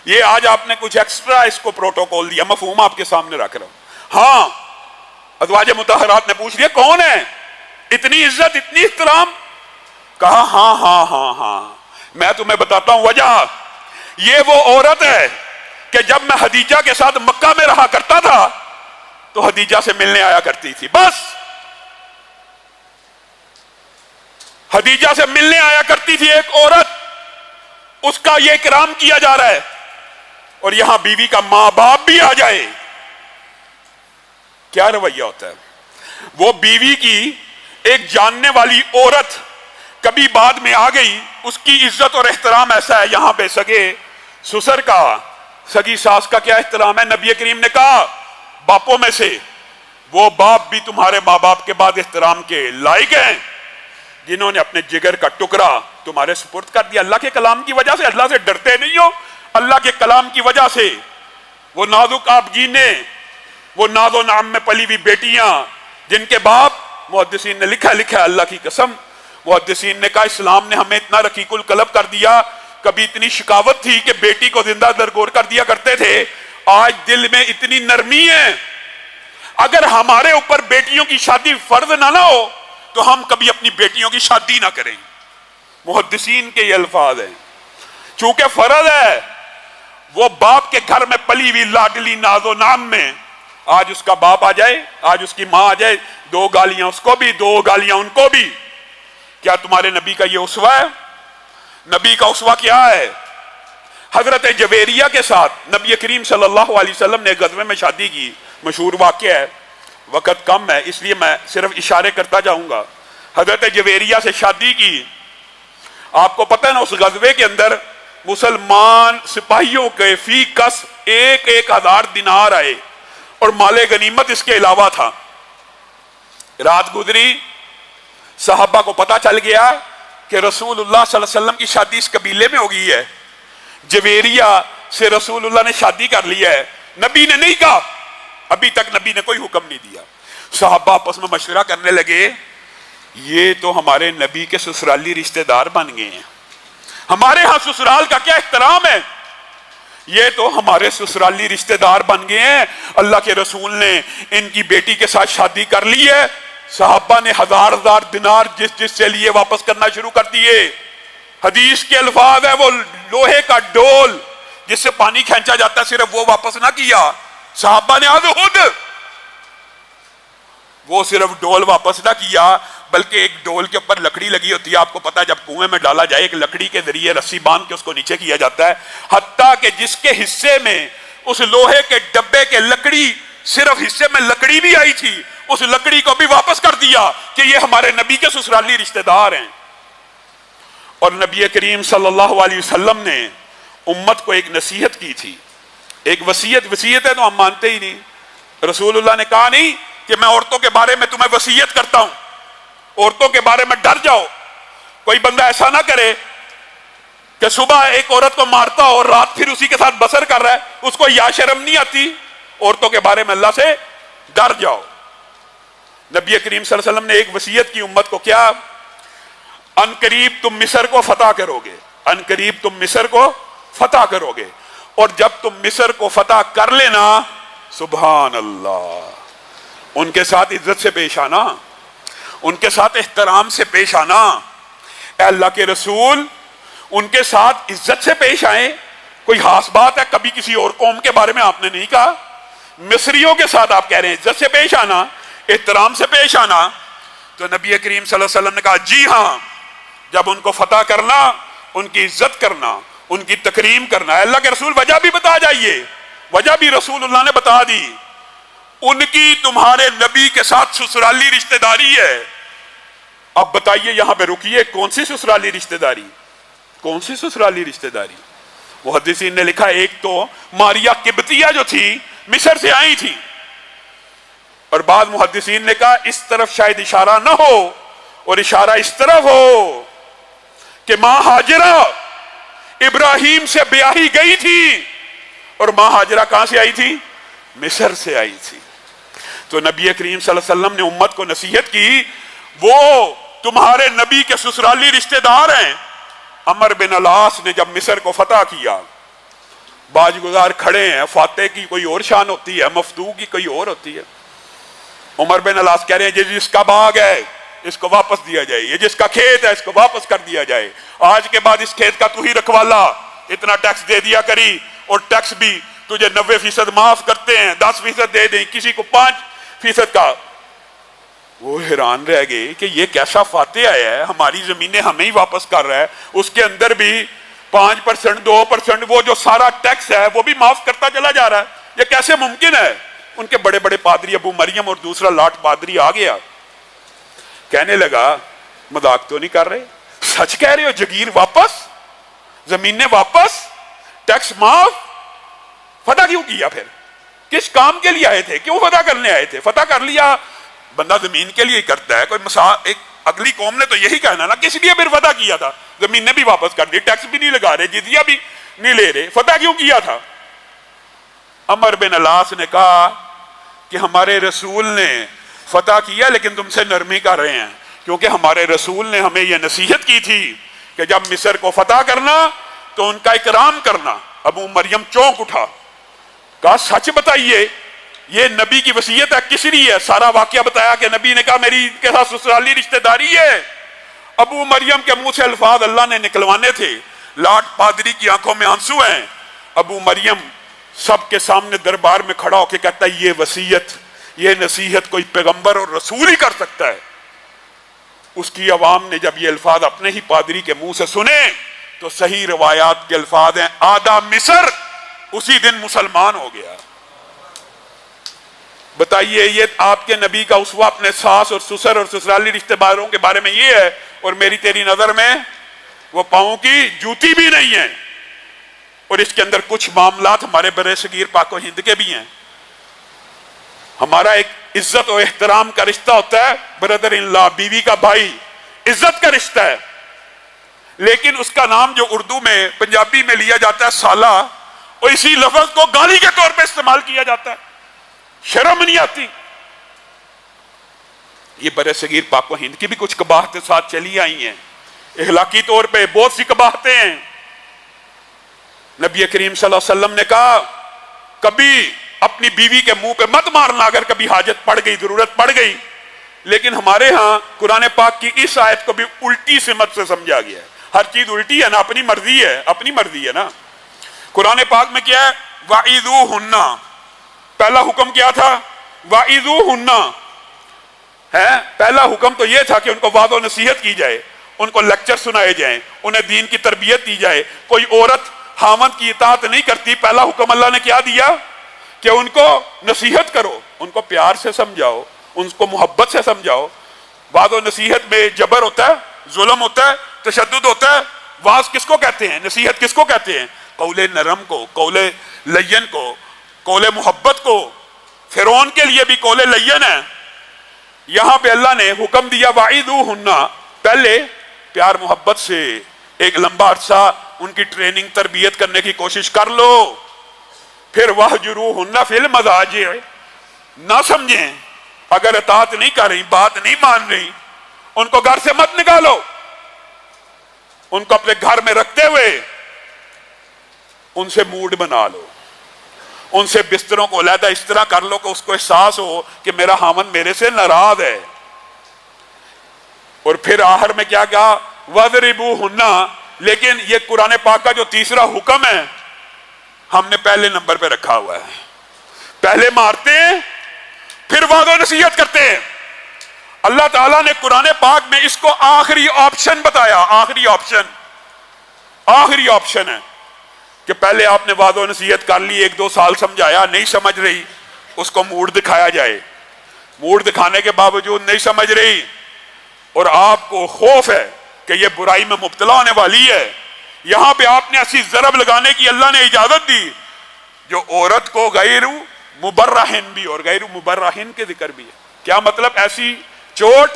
یہ آج آپ نے کچھ ایکسٹرا اس کو پروٹوکول دیا, مفہوم آپ کے سامنے رکھ رہا ہوں. ہاں, ازواج مطہرات نے پوچھ لیا کون ہے, اتنی عزت اتنی احترام. کہا ہاں ہاں ہاں ہاں میں تمہیں بتاتا ہوں وجہ. یہ وہ عورت ہے کہ جب میں خدیجہ کے ساتھ مکہ میں رہا کرتا تھا تو خدیجہ سے ملنے آیا کرتی تھی. بس خدیجہ سے ملنے آیا کرتی تھی ایک عورت, اس کا یہ اکرام کیا جا رہا ہے. اور یہاں بیوی کا ماں باپ بھی آ جائے, کیا رویہ ہوتا ہے. وہ بیوی کی ایک جاننے والی عورت کبھی بعد میں آ گئی, اس کی عزت اور احترام ایسا ہے. یہاں پہ سگے سسر کا, سگی ساس کا کیا احترام ہے. نبی کریم نے کہا باپوں میں سے وہ باپ بھی تمہارے ماں باپ کے بعد احترام کے لائق ہیں جنہوں نے اپنے جگر کا ٹکڑا تمہارے سپرد کر دیا. اللہ کے کلام کی وجہ سے, اللہ سے ڈرتے نہیں ہو, اللہ کے کلام کی وجہ سے. وہ نازک آپ جینے, وہ ناز و نعم میں پلی ہوئی بیٹیاں جن کے باپ, محدثین نے لکھا اللہ کی قسم, محدثین نے کہا اسلام نے ہمیں اتنا رقیق القلب کر دیا, کبھی اتنی شکاوت تھی کہ بیٹی کو زندہ درگور کر دیا کرتے تھے, آج دل میں اتنی نرمی ہے. اگر ہمارے اوپر بیٹیوں کی شادی فرض نہ ہو تو ہم کبھی اپنی بیٹیوں کی شادی نہ کریں. محدثین کے یہ الفاظ ہیں. چونکہ فرض ہے, وہ باپ کے گھر میں پلی ہوئی لاڈلی ناز و نام میں آج اس کا باپ آ جائے, آج اس کی ماں آ جائے, 2 گالیاں اس کو بھی 2 گالیاں ان کو بھی. کیا تمہارے نبی کا یہ اسوہ ہے؟ نبی کا اسوہ کیا ہے؟ حضرت جویریہ کے ساتھ نبی کریم صلی اللہ علیہ وسلم نے غزوے میں شادی کی, مشہور واقعہ ہے, وقت کم ہے اس لیے میں صرف اشارے کرتا جاؤں گا. حضرت جویریہ سے شادی کی. آپ کو پتہ ہے نا اس غزوے کے اندر مسلمان سپاہیوں کے فی کس 1,000 دینار آئے اور مال غنیمت اس کے علاوہ تھا. رات گزری, صحابہ کو پتا چل گیا کہ رسول اللہ صلی اللہ علیہ وسلم کی شادی اس قبیلے میں ہو گئی ہے, جویریہ سے رسول اللہ نے شادی کر لی ہے. نبی نے نہیں کہا, ابھی تک نبی نے کوئی حکم نہیں دیا. صحابہ آپس میں مشورہ کرنے لگے, یہ تو ہمارے نبی کے سسرالی رشتہ دار بن گئے ہیں, ہمارے ہاں سسرال کا کیا احترام ہے, یہ تو ہمارے سسرالی رشتہ دار بن گئے ہیں. اللہ کے رسول نے ان کی بیٹی کے ساتھ شادی کر لی ہے. صحابہ نے 1,000 دینار جس سے لیے واپس کرنا شروع کر دیے. حدیث کے الفاظ ہے, وہ لوہے کا ڈول جس سے پانی کھینچا جاتا ہے صرف وہ واپس نہ کیا. صحابہ نے خود وہ صرف ڈول واپس نہ کیا بلکہ ایک ڈول کے اوپر لکڑی لگی ہوتی ہے, آپ کو پتا ہے جب کنویں میں ڈالا جائے ایک لکڑی کے ذریعے رسی باندھ کے اس کو نیچے کیا جاتا ہے, حتیٰ کہ جس کے حصے میں اس لوہے کے ڈبے کے لکڑی صرف حصے میں لکڑی بھی آئی تھی, اس لکڑی کو بھی واپس کر دیا کہ یہ ہمارے نبی کے سسرالی رشتہ دار ہیں. اور نبی کریم صلی اللہ علیہ وسلم نے امت کو ایک نصیحت کی تھی, ایک وصیت ہے تو ہم مانتے ہی نہیں. رسول اللہ نے کہا نہیں کہ میں عورتوں کے بارے میں تمہیں وصیت کرتا ہوں, عورتوں کے بارے میں ڈر جاؤ. کوئی بندہ ایسا نہ کرے کہ صبح ایک عورت کو مارتا ہو اور رات پھر اسی کے ساتھ بسر کر رہا ہے, اس کو یا شرم نہیں آتی. عورتوں کے بارے میں اللہ سے ڈر جاؤ. نبی کریم صلی اللہ علیہ وسلم نے ایک وصیت کی امت کو، کیا؟ ان قریب تم مصر کو فتح کرو گے، ان قریب تم مصر کو فتح کرو گے، اور جب تم مصر کو فتح کر لینا، سبحان اللہ، ان کے ساتھ عزت سے پیش آنا، ان کے ساتھ احترام سے پیش آنا۔ اے اللہ کے رسول، ان کے ساتھ عزت سے پیش آئیں۔ کوئی خاص بات ہے؟ کبھی کسی اور قوم کے بارے میں آپ نے نہیں کہا۔ مصریوں کے ساتھ آپ کہہ رہے ہیں عزت سے پیش آنا، احترام سے پیش آنا۔ تو نبی کریم صلی اللہ علیہ وسلم نے کہا جی ہاں، جب ان کو فتح کرنا، ان کی عزت کرنا، ان کی تکریم کرنا۔ اللہ کے رسول وجہ بھی بتا جائیے، وجہ بھی رسول اللہ نے بتا دی۔ ان کی تمہارے نبی کے ساتھ سسرالی رشتہ داری ہے۔ اب بتائیے، یہاں پہ رکیے، کون سی سسرالی رشتہ داری؟ کون سی سسرالی رشتہ داری؟ محدثین نے لکھا ایک تو ماریا قبطیہ جو تھی مصر سے آئی تھی، اور بعض محدثین نے کہا اس طرف شاید اشارہ نہ ہو، اور اشارہ اس طرف ہو کہ ماں ہاجرہ ابراہیم سے بیاہی گئی تھی، اور ماں ہاجرہ کہاں سے آئی تھی؟ مصر سے آئی تھی۔ تو نبی کریم صلی اللہ علیہ وسلم نے امت کو نصیحت کی، وہ تمہارے نبی کے سسرالی رشتہ دار ہیں۔ عمر بن العاص نے جب مصر کو فتح کیا، باج گزار کھڑے ہیں، فاتح کی کوئی اور شان ہوتی ہے، مفتوح کی کوئی اور ہوتی ہے۔ عمر بن العاص کہہ رہے ہیں جس کا باغ ہے اس کو واپس دیا جائے، یہ جس کا کھیت ہے اس کو واپس کر دیا جائے، آج کے بعد اس کھیت کا تو ہی رکھوالا، اتنا ٹیکس دے دیا کری، اور ٹیکس بھی تجھے 90% معاف کرتے ہیں، 10% دے دیں، کسی کو 5% کا۔ وہ حیران رہ گئے کہ یہ کیسا فاتح آیا ہے، ہماری زمینیں ہمیں ہی واپس کر رہا ہے، اس کے اندر بھی 5%، 2%، وہ جو سارا ٹیکس ہے وہ بھی معاف کرتا چلا جا رہا ہے، یہ کیسے ممکن ہے؟ ان کے بڑے بڑے پادری ابو مریم اور دوسرا لاٹ پادری آ گیا، کہنے لگا مذاق تو نہیں کر رہے، سچ کہہ رہے ہو؟ جگیر واپس، زمینیں واپس، ٹیکس معاف؟ فتح کیوں کیا پھر؟ کس کام کے لیے آئے تھے؟ کیوں فتح کرنے آئے تھے؟ فتح کر لیا، بندہ زمین کے لیے ہی کرتا ہے، کوئی ایک اگلی قوم نے تو یہی کہنا نا، کس لیے پھر فتح کیا تھا؟ زمینیں بھی واپس کر دی، ٹیکس بھی نہیں لگا رہے، جزیہ بھی نہیں لے رہے، فتح کیوں کیا تھا؟ عمر بن العاص نے کہا کہ ہمارے رسول نے فتح کیا لیکن تم سے نرمی کر رہے ہیں، کیونکہ ہمارے رسول نے ہمیں یہ نصیحت کی تھی کہ جب مصر کو فتح کرنا تو ان کا اکرام کرنا۔ ابو مریم چونک اٹھا، کہا سچ بتائیے، یہ نبی کی وصیت ہے، کس لیے ہے؟ سارا واقعہ بتایا کہ نبی نے کہا میری کے ساتھ سسرالی رشتہ داری ہے۔ ابو مریم کے منہ سے الفاظ اللہ نے نکلوانے تھے، لاٹ پادری کی آنکھوں میں آنسو ہیں۔ ابو مریم سب کے سامنے دربار میں کھڑا ہو کے کہتا ہے یہ وصیت، یہ نصیحت کوئی پیغمبر اور رسول ہی کر سکتا ہے۔ اس کی عوام نے جب یہ الفاظ اپنے ہی پادری کے منہ سے سنے تو صحیح روایات کے الفاظ ہیں آدھا مصر اسی دن مسلمان ہو گیا۔ بتائیے، یہ آپ کے نبی کا اسوہ اپنے ساس اور سسر اور سسرالی رشتہ داروں کے بارے میں یہ ہے، اور میری تیری نظر میں وہ پاؤں کی جوتی بھی نہیں ہے۔ اور اس کے اندر کچھ معاملات ہمارے برے صغیر پاک و ہند کے بھی ہیں۔ ہمارا ایک عزت و احترام کا رشتہ ہوتا ہے، بردر ان لا، بیوی کا بھائی، عزت کا رشتہ ہے، لیکن اس کا نام جو اردو میں پنجابی میں لیا جاتا ہے سالہ، اور اسی لفظ کو گالی کے طور پہ استعمال کیا جاتا ہے، شرم نہیں آتی۔ یہ برے صغیر پاک و ہند کی بھی کچھ قباحتیں ساتھ چلی آئی ہیں، اخلاقی طور پہ بہت سی قباحتیں ہیں۔ نبی کریم صلی اللہ علیہ وسلم نے کہا کبھی اپنی بیوی کے منہ پہ مت مارنا اگر کبھی حاجت پڑ گئی، ضرورت پڑ گئی، لیکن ہمارے ہاں قرآن پاک کی اس آیت کو بھی الٹی سمت سے سمجھا گیا ہے۔ ہر چیز الٹی ہے نا، اپنی مرضی ہے، اپنی مرضی ہے نا۔ قرآن پاک میں کیا ہے؟ وَعِذُوهُنَّ، پہلا حکم کیا تھا؟ وَعِذُوهُنَّ ہے۔ پہلا حکم تو یہ تھا کہ ان کو وعظ و نصیحت کی جائے، ان کو لیکچر سنائے جائیں، انہیں دین کی تربیت دی جائے۔ کوئی عورت خاوند کی اطاعت نہیں کرتی، پہلا حکم اللہ نے کیا دیا کہ ان کو نصیحت کرو، ان کو پیار سے سمجھاؤ، ان کو محبت سے سمجھاؤ۔ وعظ و نصیحت میں جبر ہوتا ہے، ظلم ہوتا ہے، تشدد ہوتا ہے۔ وعظ کس کو کہتے ہیں؟ نصیحت کس کو کہتے ہیں؟ قول نرم کو، قول لین کو، قول محبت کو۔ فرعون کے لیے بھی قول لین ہے۔ یہاں پہ اللہ نے حکم دیا وَعِذُوهُنَّ، پہلے پیار محبت سے ایک لمبا عرصہ ان کی ٹریننگ تربیت کرنے کی کوشش کر لو، پھر وَهْجُرُوهُنَّ فِي الْمَضَاجِعِ، نہ سمجھیں اگر اطاعت نہیں کر رہی، بات نہیں مان رہی، ان کو گھر سے مت نکالو، ان کو اپنے گھر میں رکھتے ہوئے ان سے موڈ بنا لو، ان سے بستروں کو علیحدہ اس طرح کر لو کہ اس کو احساس ہو کہ میرا خاوند میرے سے ناراض ہے۔ اور پھر آخر میں کیا کہا؟ وَضْرِبُوهُنَّ۔ لیکن یہ قرآن پاک کا جو تیسرا حکم ہے ہم نے پہلے نمبر پہ رکھا ہوا ہے۔ پہلے مارتے ہیں پھر وعظ و نصیحت کرتے ہیں۔ اللہ تعالیٰ نے قرآن پاک میں اس کو آخری آپشن بتایا، آخری آپشن ہے کہ پہلے آپ نے وعظ و نصیحت کر لی، 1-2 سال سمجھایا، نہیں سمجھ رہی، اس کو موڈ دکھایا جائے، موڈ دکھانے کے باوجود نہیں سمجھ رہی اور آپ کو خوف ہے کہ یہ برائی میں مبتلا ہونے والی ہے، یہاں پہ آپ نے ایسی ضرب لگانے کی اللہ نے اجازت دی جو عورت کو غیر مبرہن بھی اور غیر مبرہن کے ذکر بھی ہے۔ کیا مطلب؟ ایسی چوٹ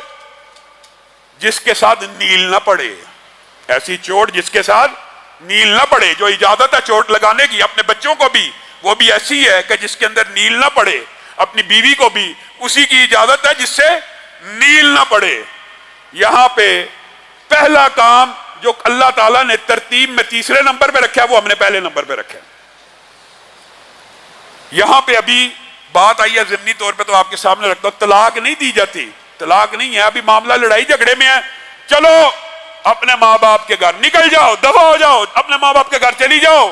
جس کے ساتھ نیل نہ پڑے، ایسی چوٹ جس کے ساتھ نیل نہ پڑے۔ جو اجازت ہے چوٹ لگانے کی اپنے بچوں کو بھی، وہ بھی ایسی ہے کہ جس کے اندر نیل نہ پڑے، اپنی بیوی کو بھی اسی کی اجازت ہے جس سے نیل نہ پڑے۔ یہاں پہ پہلا کام جو اللہ تعالیٰ نے ترتیب میں تیسرے نمبر پہ رکھا ہے وہ ہم نے پہلے نمبر پہ رکھا ہے۔ یہاں پہ ابھی بات آئی ہے ضمنی طور پہ تو آپ کے سامنے رکھتا ہوں، طلاق نہیں دی جاتی، طلاق نہیں ہے، ابھی معاملہ لڑائی جھگڑے میں ہے، چلو اپنے ماں باپ کے گھر نکل جاؤ، دفع ہو جاؤ، اپنے ماں باپ کے گھر چلی جاؤ۔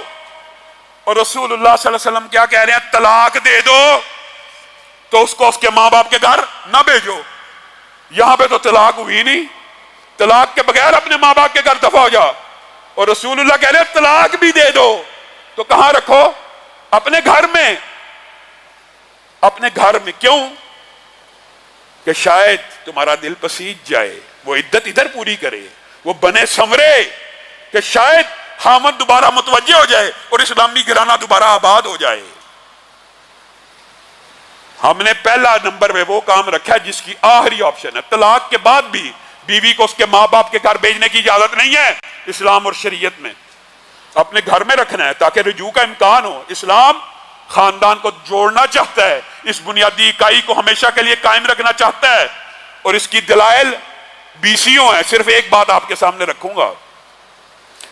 اور رسول اللہ صلی اللہ علیہ وسلم کیا کہہ رہے ہیں؟ طلاق دے دو تو اس کو اس کے ماں باپ کے گھر نہ بھیجو۔ یہاں پہ تو طلاق ہوئی نہیں، طلاق کے بغیر اپنے ماں باپ کے گھر دفع ہو جا، اور رسول اللہ کہہ رہے ہیں طلاق بھی دے دو تو کہاں رکھو؟ اپنے گھر میں، اپنے گھر میں۔ کیوں؟ کہ شاید تمہارا دل پسیج جائے، وہ عدت ادھر پوری کرے، وہ بنے سنورے، کہ شاید خامد دوبارہ متوجہ ہو جائے اور اسلامی گھرانہ دوبارہ آباد ہو جائے۔ ہم نے پہلا نمبر پہ وہ کام رکھا ہے جس کی آخری آپشن ہے۔ طلاق کے بعد بھی بیوی کو اس کے ماں باپ کے گھر بھیجنے کی اجازت نہیں ہے اسلام اور شریعت میں، اپنے گھر میں رکھنا ہے تاکہ رجوع کا امکان ہو۔ اسلام خاندان کو جوڑنا چاہتا ہے، اس بنیادی اکائی کو ہمیشہ کے لیے قائم رکھنا چاہتا ہے، اور اس کی دلائل بیسیوں ہیں۔ صرف ایک بات آپ کے سامنے رکھوں گا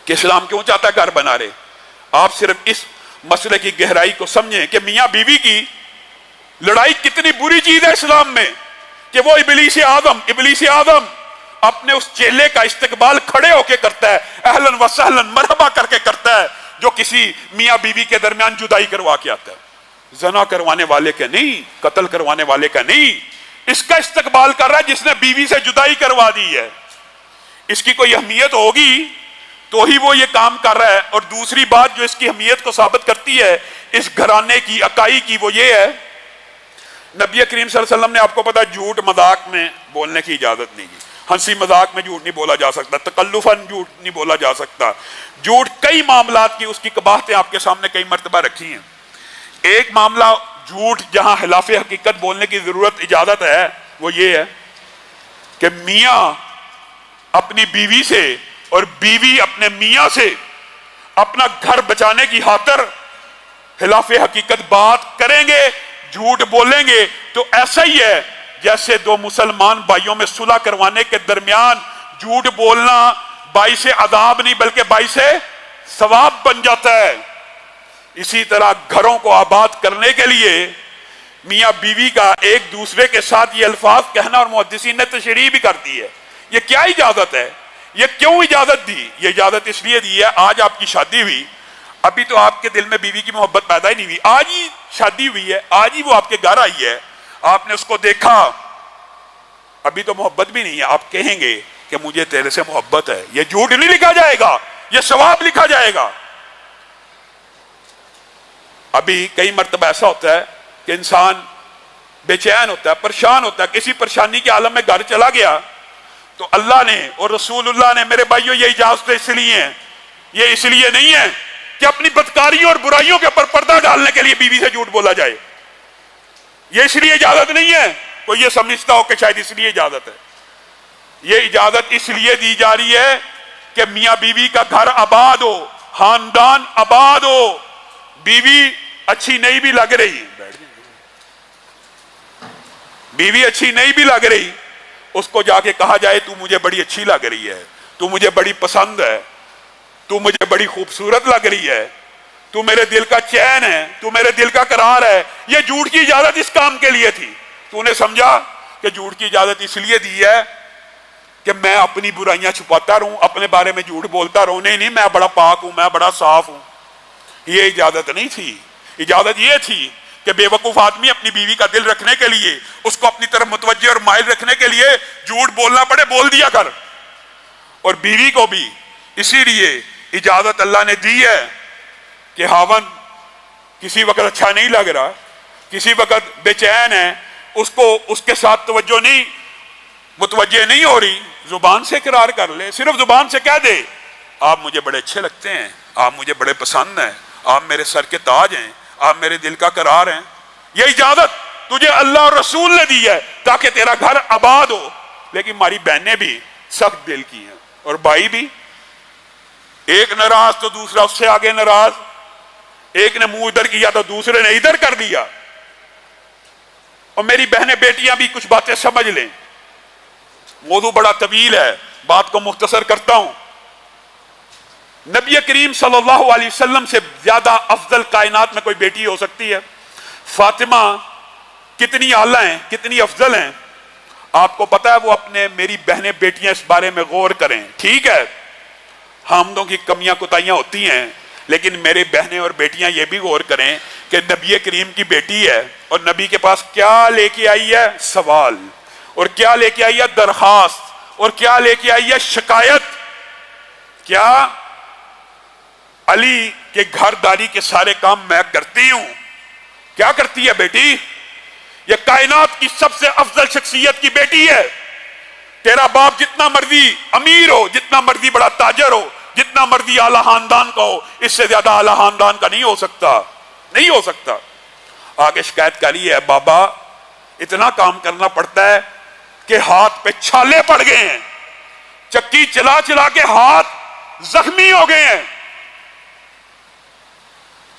کہ اسلام کیوں چاہتا ہے گھر بنا رہے۔ آپ صرف اس مسئلے کی گہرائی کو سمجھیں کہ میاں بیوی کی لڑائی کتنی بری چیز ہے اسلام میں، کہ وہ ابلیس اعظم اپنے اس چیلے کا استقبال کھڑے ہو کے کرتا ہے، اہلاً و سہلاً مرحبا کر کے کرتا ہے، جو کسی میاں بیوی کے درمیان جدائی کروا کے آتا ہے، زنا کروانے والے کا نہیں، قتل کروانے والے کا نہیں، اس کا استقبال کر رہا ہے جس نے بیوی سے جدائی کروا دی ہے۔ اس کی کوئی اہمیت ہوگی تو ہی وہ یہ کام کر رہا ہے۔ اور دوسری بات جو اس کی اہمیت کو ثابت کرتی ہے اس گھرانے کی اکائی کی، وہ یہ ہے نبی کریم صلی اللہ علیہ وسلم نے، آپ کو پتا جھوٹ مذاق میں بولنے کی اجازت نہیں دی، ہنسی مذاق میں جھوٹ نہیں بولا جا سکتا، تکلفاً جھوٹ نہیں بولا جا سکتا، جھوٹ کئی معاملات کی اس کی قباحتیں آپ کے سامنے کئی مرتبہ رکھی ہیں۔ ایک معاملہ جھوٹ جہاں خلاف حقیقت بولنے کی ضرورت اجازت ہے وہ یہ ہے کہ میاں اپنی بیوی سے اور بیوی اپنے میاں سے اپنا گھر بچانے کی خاطر خلاف حقیقت بات کریں گے، جھوٹ بولیں گے، تو ایسا ہی ہے جیسے دو مسلمان بھائیوں میں صلح کروانے کے درمیان جھوٹ بولنا باعث عذاب نہیں بلکہ باعث ثواب بن جاتا ہے۔ اسی طرح گھروں کو آباد کرنے کے لیے میاں بیوی کا ایک دوسرے کے ساتھ یہ الفاظ کہنا، اور محدثین نے تشریح بھی کر دی ہے۔ یہ کیا اجازت ہے؟ یہ کیوں اجازت دی؟ یہ اجازت اس لیے دی ہے، آج آپ کی شادی ہوئی، ابھی تو آپ کے دل میں بیوی کی محبت پیدا ہی نہیں ہوئی، آج ہی شادی ہوئی ہے، آج ہی وہ آپ کے گھر آئی ہے، آپ نے اس کو دیکھا، ابھی تو محبت بھی نہیں ہے، آپ کہیں گے کہ مجھے تیرے سے محبت ہے، یہ جھوٹ نہیں لکھا جائے گا، یہ ثواب لکھا جائے گا۔ ابھی کئی مرتبہ ایسا ہوتا ہے کہ انسان بے چین ہوتا ہے، پریشان ہوتا ہے، کسی پریشانی کے عالم میں گھر چلا گیا تو اللہ نے اور رسول اللہ نے، میرے بھائیوں یہ اجازت اس لیے ہیں، یہ اس لیے نہیں ہے کہ اپنی بدکاریوں اور برائیوں کے اوپر پردہ ڈالنے کے لیے بیوی سے جھوٹ بولا جائے، یہ اس لیے اجازت نہیں ہے کوئی یہ سمجھتا ہو کہ شاید اس لیے اجازت ہے۔ یہ اجازت اس لیے دی جا رہی ہے کہ میاں بیوی کا گھر آباد ہو، خاندان آباد ہو، بیوی اچھی نہیں بھی لگ رہی بیوی اچھی نہیں بھی لگ رہی، اس کو جا کے کہا جائے تو مجھے بڑی اچھی لگ رہی ہے، تو مجھے بڑی پسند ہے، تو مجھے بڑی خوبصورت لگ رہی ہے، تو میرے دل کا چین ہے، تو میرے دل کا قرار ہے. یہ جھوٹ کی اجازت اس کام کے لیے تھی. تو نے سمجھا کہ جھوٹ کی اجازت اس لیے دی ہے کہ میں اپنی برائیاں چھپاتا رہوں، اپنے بارے میں جھوٹ بولتا رہوں. نہیں، میں بڑا پاک ہوں، میں بڑا صاف ہوں. یہ اجازت نہیں تھی. اجازت یہ تھی کہ بے وقوف آدمی اپنی بیوی کا دل رکھنے کے لیے، اس کو اپنی طرف متوجہ اور مائل رکھنے کے لیے جھوٹ بولنا پڑے، بول دیا کر. اور بیوی کو بھی اسی لیے اجازت اللہ نے دی ہے کہ خاوند کسی وقت اچھا نہیں لگ رہا، کسی وقت بے چین ہے، اس کو اس کے ساتھ توجہ نہیں، متوجہ نہیں ہو رہی، زبان سے اقرار کر لے. صرف زبان سے کہہ دے آپ مجھے بڑے اچھے لگتے ہیں، آپ مجھے بڑے پسند ہیں، آپ میرے سر کے تاج ہیں، آپ میرے دل کا قرار ہیں. یہ اجازت تجھے اللہ اور رسول نے دی ہے تاکہ تیرا گھر آباد ہو. لیکن ہماری بہنیں بھی سخت دل کی ہیں، اور بھائی بھی. ایک ناراض تو دوسرا اس سے آگے ناراض، ایک نے منہ ادھر کیا تو دوسرے نے ادھر کر دیا. اور میری بہنیں بیٹیاں بھی کچھ باتیں سمجھ لیں. موضوع بڑا طویل ہے، بات کو مختصر کرتا ہوں. نبی کریم صلی اللہ علیہ وسلم سے زیادہ افضل کائنات میں کوئی بیٹی ہو سکتی ہے؟ فاطمہ کتنی اعلیٰ ہیں، کتنی افضل ہیں. آپ کو پتا ہے وہ اپنے میری بہنیں بیٹیاں اس بارے میں غور کریں. ٹھیک ہے حامدوں کی کمیاں کوتاہیاں ہوتی ہیں، لیکن میرے بہنیں اور بیٹیاں یہ بھی غور کریں کہ نبی کریم کی بیٹی ہے اور نبی کے پاس کیا لے کے آئی ہے؟ سوال. اور کیا لے کے آئی ہے؟ درخواست. اور کیا لے کے آئی ہے؟ شکایت. کیا علی کے گھرداری کے سارے کام میں کرتی ہوں. کیا کرتی ہے بیٹی؟ یہ کائنات کی سب سے افضل شخصیت کی بیٹی ہے. تیرا باپ جتنا مرضی امیر ہو، جتنا مرضی بڑا تاجر ہو، جتنا مرضی اعلیٰ خاندان کا ہو، اس سے زیادہ اعلیٰ خاندان کا نہیں ہو سکتا، نہیں ہو سکتا. آگے شکایت کری ہے بابا اتنا کام کرنا پڑتا ہے کہ ہاتھ پہ چھالے پڑ گئے ہیں، چکی چلا چلا کے ہاتھ زخمی ہو گئے ہیں.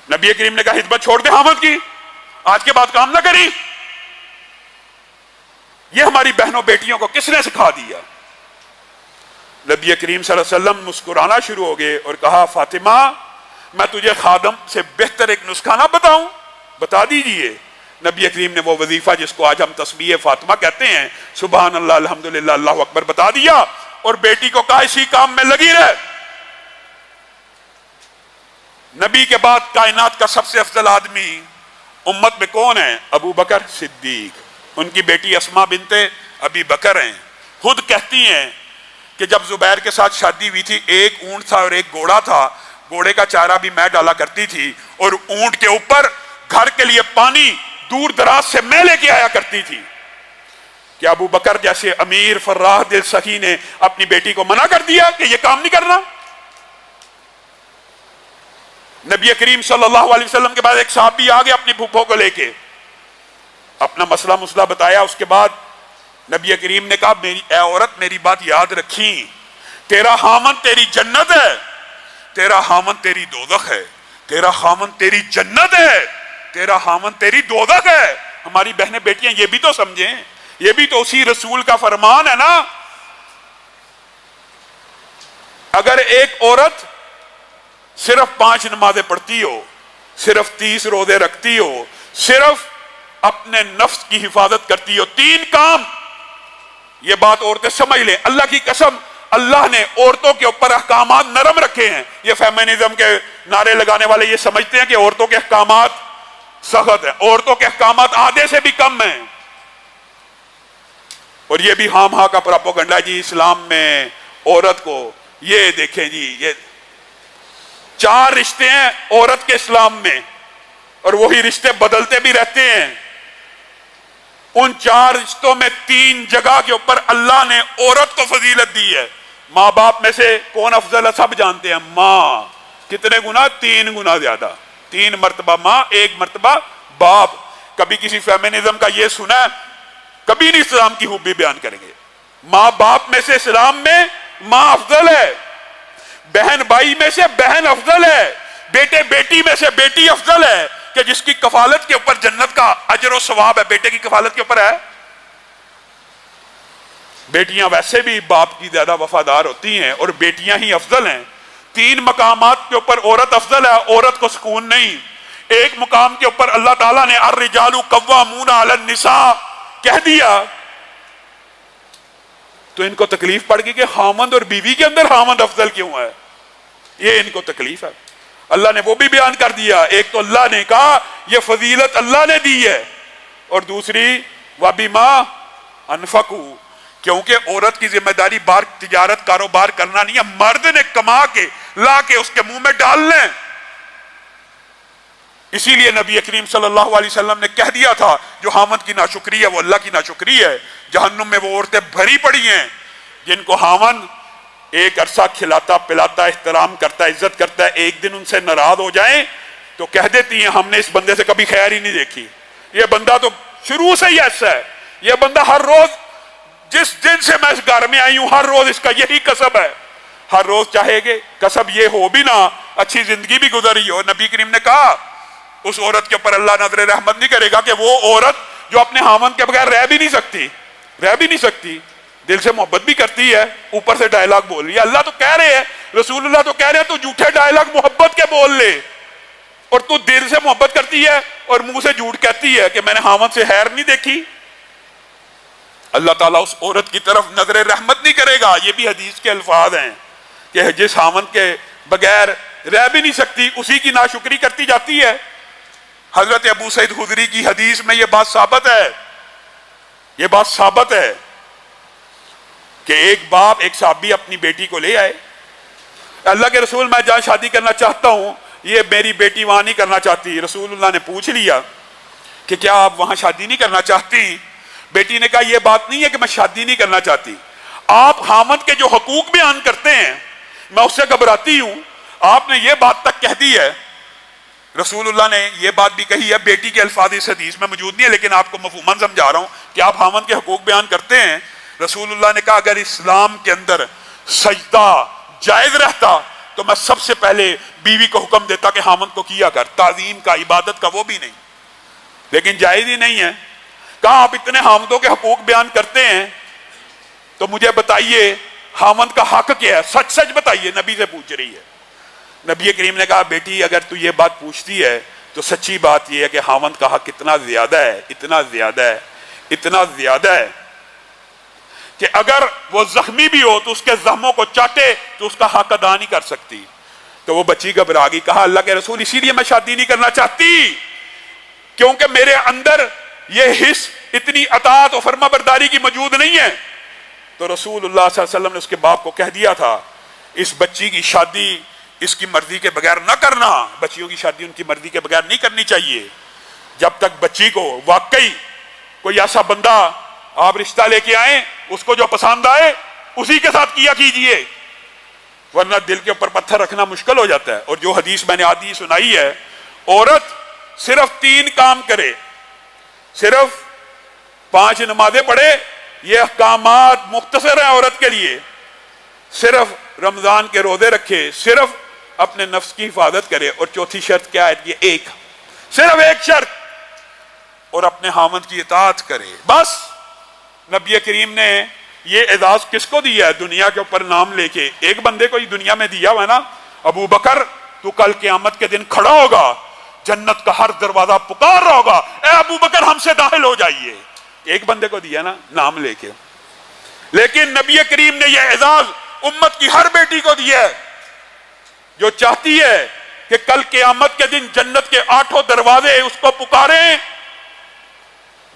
نبی کریم نے کہا خدمت چھوڑ دے حامد کی، آج کے بعد کام نہ کری. یہ ہماری بہنوں بیٹیوں کو کس نے سکھا دیا؟ نبی کریم صلی اللہ علیہ وسلم مسکرانا شروع ہو گئے اور کہا فاطمہ میں تجھے خادم سے بہتر ایک نسخہ نہ بتاؤں؟ بتا دیجئے. نبی کریم نے وہ وظیفہ جس کو آج ہم تسبیح فاطمہ کہتے ہیں، سبحان اللہ الحمدللہ اللہ اکبر، بتا دیا اور بیٹی کو کہا اسی کام میں لگی رہے. نبی کے بعد کائنات کا سب سے افضل آدمی امت میں کون ہے؟ ابو بکر صدیق. ان کی بیٹی اسماء بنت ابی بکر ہیں. خود کہتی ہیں کہ جب زبیر کے ساتھ شادی ہوئی تھی ایک اونٹ تھا اور ایک گھوڑا تھا، گھوڑے کا چارہ بھی میں ڈالا کرتی تھی اور اونٹ کے اوپر گھر کے لیے پانی دور دراز سے میں لے کے آیا کرتی تھی. کیا ابو بکر جیسے امیر فراح دل سخی نے اپنی بیٹی کو منع کر دیا کہ یہ کام نہیں کرنا؟ نبی کریم صلی اللہ علیہ وسلم کے بعد ایک صحابی آ گئے اپنی پھوپھو کو لے کے، اپنا مسئلہ بتایا. اس کے بعد نبی کریم نے کہا میری اے عورت میری بات یاد رکھی، تیرا خامن تیری جنت ہے، تیرا خامن تیری دوزخ ہے. تیرا خامن تیری جنت ہے، تیرا خامن تیری دوزخ ہے. ہماری بہنیں بیٹیاں یہ بھی تو سمجھیں، یہ بھی تو اسی رسول کا فرمان ہے نا. اگر ایک عورت صرف 5 نمازیں پڑھتی ہو، صرف 30 روزے رکھتی ہو، صرف اپنے نفس کی حفاظت کرتی ہو، 3 کام، یہ بات عورتیں سمجھ لیں. اللہ کی قسم اللہ نے عورتوں کے اوپر احکامات نرم رکھے ہیں. یہ فیمنزم کے نعرے لگانے والے یہ سمجھتے ہیں کہ عورتوں کے احکامات سخت ہیں، عورتوں کے احکامات آدھے سے بھی کم ہیں. اور یہ بھی ہاں کا پراپوگنڈا جی اسلام میں عورت کو، یہ دیکھیں جی یہ 4 رشتے ہیں عورت کے اسلام میں اور وہی رشتے بدلتے بھی رہتے ہیں. ان 4 رشتوں میں 3 جگہ کے اوپر اللہ نے عورت کو فضیلت دی ہے. ماں باپ میں سے کون افضل ہے سب جانتے ہیں. ماں کتنے گنا؟ 3 گنا زیادہ. 3 مرتبہ ماں، 1 مرتبہ باپ. کبھی کسی فیمنزم کا یہ سنا ہے؟ کبھی نہیں اسلام کی خوبی بیان کریں گے. ماں باپ میں سے اسلام میں ماں افضل ہے، بہن بھائی میں سے بہن افضل ہے، بیٹے بیٹی میں سے بیٹی افضل ہے. کہ جس کی کفالت کے اوپر جنت کا اجر و ثواب ہے، بیٹے کی کفالت کے اوپر ہے. بیٹیاں ویسے بھی باپ کی زیادہ وفادار ہوتی ہیں اور بیٹیاں ہی افضل ہیں. 3 مقامات کے اوپر عورت افضل ہے, عورت کو سکون نہیں. ایک مقام کے اوپر اللہ تعالیٰ نے الرجال قوامون علی النساء کہہ دیا تو ان کو تکلیف پڑ گئی کہ خامند اور بیوی کے اندر خامند افضل کیوں ہے, یہ ان کو تکلیف ہے. اللہ نے وہ بھی بیان کر دیا. ایک تو اللہ نے کہا یہ فضیلت اللہ نے دی ہے, اور دوسری وَبِمَا أَنفَقُوا, کیونکہ عورت کی ذمہ داری بار تجارت کاروبار کرنا نہیں ہے, مرد نے کما کے لا کے اس کے منہ میں ڈالنا ہے. اسی لیے نبی کریم صلی اللہ علیہ وسلم نے کہہ دیا تھا جو خامند کی ناشکری ہے وہ اللہ کی ناشکری ہے. جہنم میں وہ عورتیں بھری پڑی ہیں جن کو خامند ایک عرصہ کھلاتا پلاتا احترام کرتا عزت کرتا ہے, ایک دن ان سے ناراض ہو جائیں تو کہہ دیتی ہیں ہم نے اس بندے سے کبھی خیر ہی نہیں دیکھی, یہ بندہ تو شروع سے ہی ایسا ہے, یہ بندہ ہر روز جس دن سے میں اس گھر میں آئی ہوں ہر روز اس کا یہی کسب ہے, ہر روز چاہے گے کسب یہ ہو بھی نہ اچھی زندگی بھی گزری ہو. نبی کریم نے کہا اس عورت کے اوپر اللہ نظر رحمت نہیں کرے گا کہ وہ عورت جو اپنے خامند کے بغیر رہ بھی نہیں سکتی, دل سے محبت بھی کرتی ہے, اوپر سے ڈائلاگ بول رہی ہے. اللہ تو کہہ رہے ہیں, رسول اللہ تو کہہ رہے ہیں تو جھوٹے ڈائلاگ محبت کے بول لے, اور تو دل سے محبت کرتی ہے اور منہ سے جھوٹ کہتی ہے کہ میں نے خامند سے خیر نہیں دیکھی. اللہ تعالیٰ اس عورت کی طرف نظر رحمت نہیں کرے گا. یہ بھی حدیث کے الفاظ ہیں کہ جس خامند کے بغیر رہ بھی نہیں سکتی اسی کی ناشکری کرتی جاتی ہے. حضرت ابو سعید خدری کی حدیث میں یہ بات ثابت ہے کہ ایک باپ ایک صحابی اپنی بیٹی کو لے آئے, اللہ کے رسول میں جہاں شادی کرنا چاہتا ہوں یہ میری بیٹی وہاں نہیں کرنا چاہتی. رسول اللہ نے پوچھ لیا کہ کیا آپ وہاں شادی نہیں کرنا چاہتی؟ بیٹی نے کہا یہ بات نہیں ہے کہ میں شادی نہیں کرنا چاہتی, آپ خامند کے جو حقوق بیان کرتے ہیں میں اس سے گھبراتی ہوں. آپ نے یہ بات تک کہہ دی ہے, رسول اللہ نے یہ بات بھی کہی ہے, بیٹی کے الفاظ اس حدیث میں موجود نہیں ہے لیکن آپ کو مفہوماً سمجھا رہا ہوں کہ آپ خامند کے حقوق بیان کرتے ہیں. رسول اللہ نے کہا اگر اسلام کے اندر سجدہ جائز رہتا تو میں سب سے پہلے بیوی کو حکم دیتا کہ خامند کو کیا کر, تعظیم کا عبادت کا وہ بھی نہیں, لیکن جائز ہی نہیں ہے. کہاں آپ اتنے خامندوں کے حقوق بیان کرتے ہیں تو مجھے بتائیے خامند کا حق کیا ہے, سچ سچ بتائیے. نبی سے پوچھ رہی ہے. نبی کریم نے کہا بیٹی اگر تو یہ بات پوچھتی ہے تو سچی بات یہ ہے کہ خامند کا حق اتنا زیادہ ہے کہ اگر وہ زخمی بھی ہو تو اس کے زخموں کو چاٹے تو اس کا حق ادا نہیں کر سکتی. تو وہ بچی گھبرا گئی, کہا اللہ کے رسول اسی لیے میں شادی نہیں کرنا چاہتی کیونکہ میرے اندر یہ حص اتنی اطاعت و فرما برداری کی موجود نہیں ہے. تو رسول اللہ صلی اللہ علیہ وسلم نے اس کے باپ کو کہہ دیا تھا اس بچی کی شادی اس کی مرضی کے بغیر نہ کرنا, بچیوں کی شادی ان کی مرضی کے بغیر نہیں کرنی چاہیے. جب تک بچی کو واقعی کوئی ایسا بندہ آپ رشتہ لے کے آئیں اس کو جو پسند آئے اسی کے ساتھ کیا کیجئے, ورنہ دل کے اوپر پتھر رکھنا مشکل ہو جاتا ہے. اور جو حدیث میں نے آدھی سنائی ہے, عورت صرف 3 کام کرے, صرف 5 نمازیں پڑھے, یہ احکامات مختصر ہیں عورت کے لیے, صرف رمضان کے روزے رکھے, صرف اپنے نفس کی حفاظت کرے, اور چوتھی شرط کیا ہے یہ صرف ایک شرط, اور اپنے خامند کی اطاعت کرے بس. نبی کریم نے یہ اعزاز کس کو دیا ہے دنیا کے اوپر نام لے کے؟ ایک بندے کو ہی دنیا میں دیا ہوا ہے نا, ابو بکر تو کل قیامت کے دن کھڑا ہوگا, جنت کا ہر دروازہ پکار رہا ہوگا اے ابو بکر ہم سے داخل ہو جائیے. ایک بندے کو دیا نا نام لے کے, لیکن نبی کریم نے یہ اعزاز امت کی ہر بیٹی کو دیا ہے جو چاہتی ہے کہ کل قیامت کے دن جنت کے 8 دروازے اس کو پکاریں,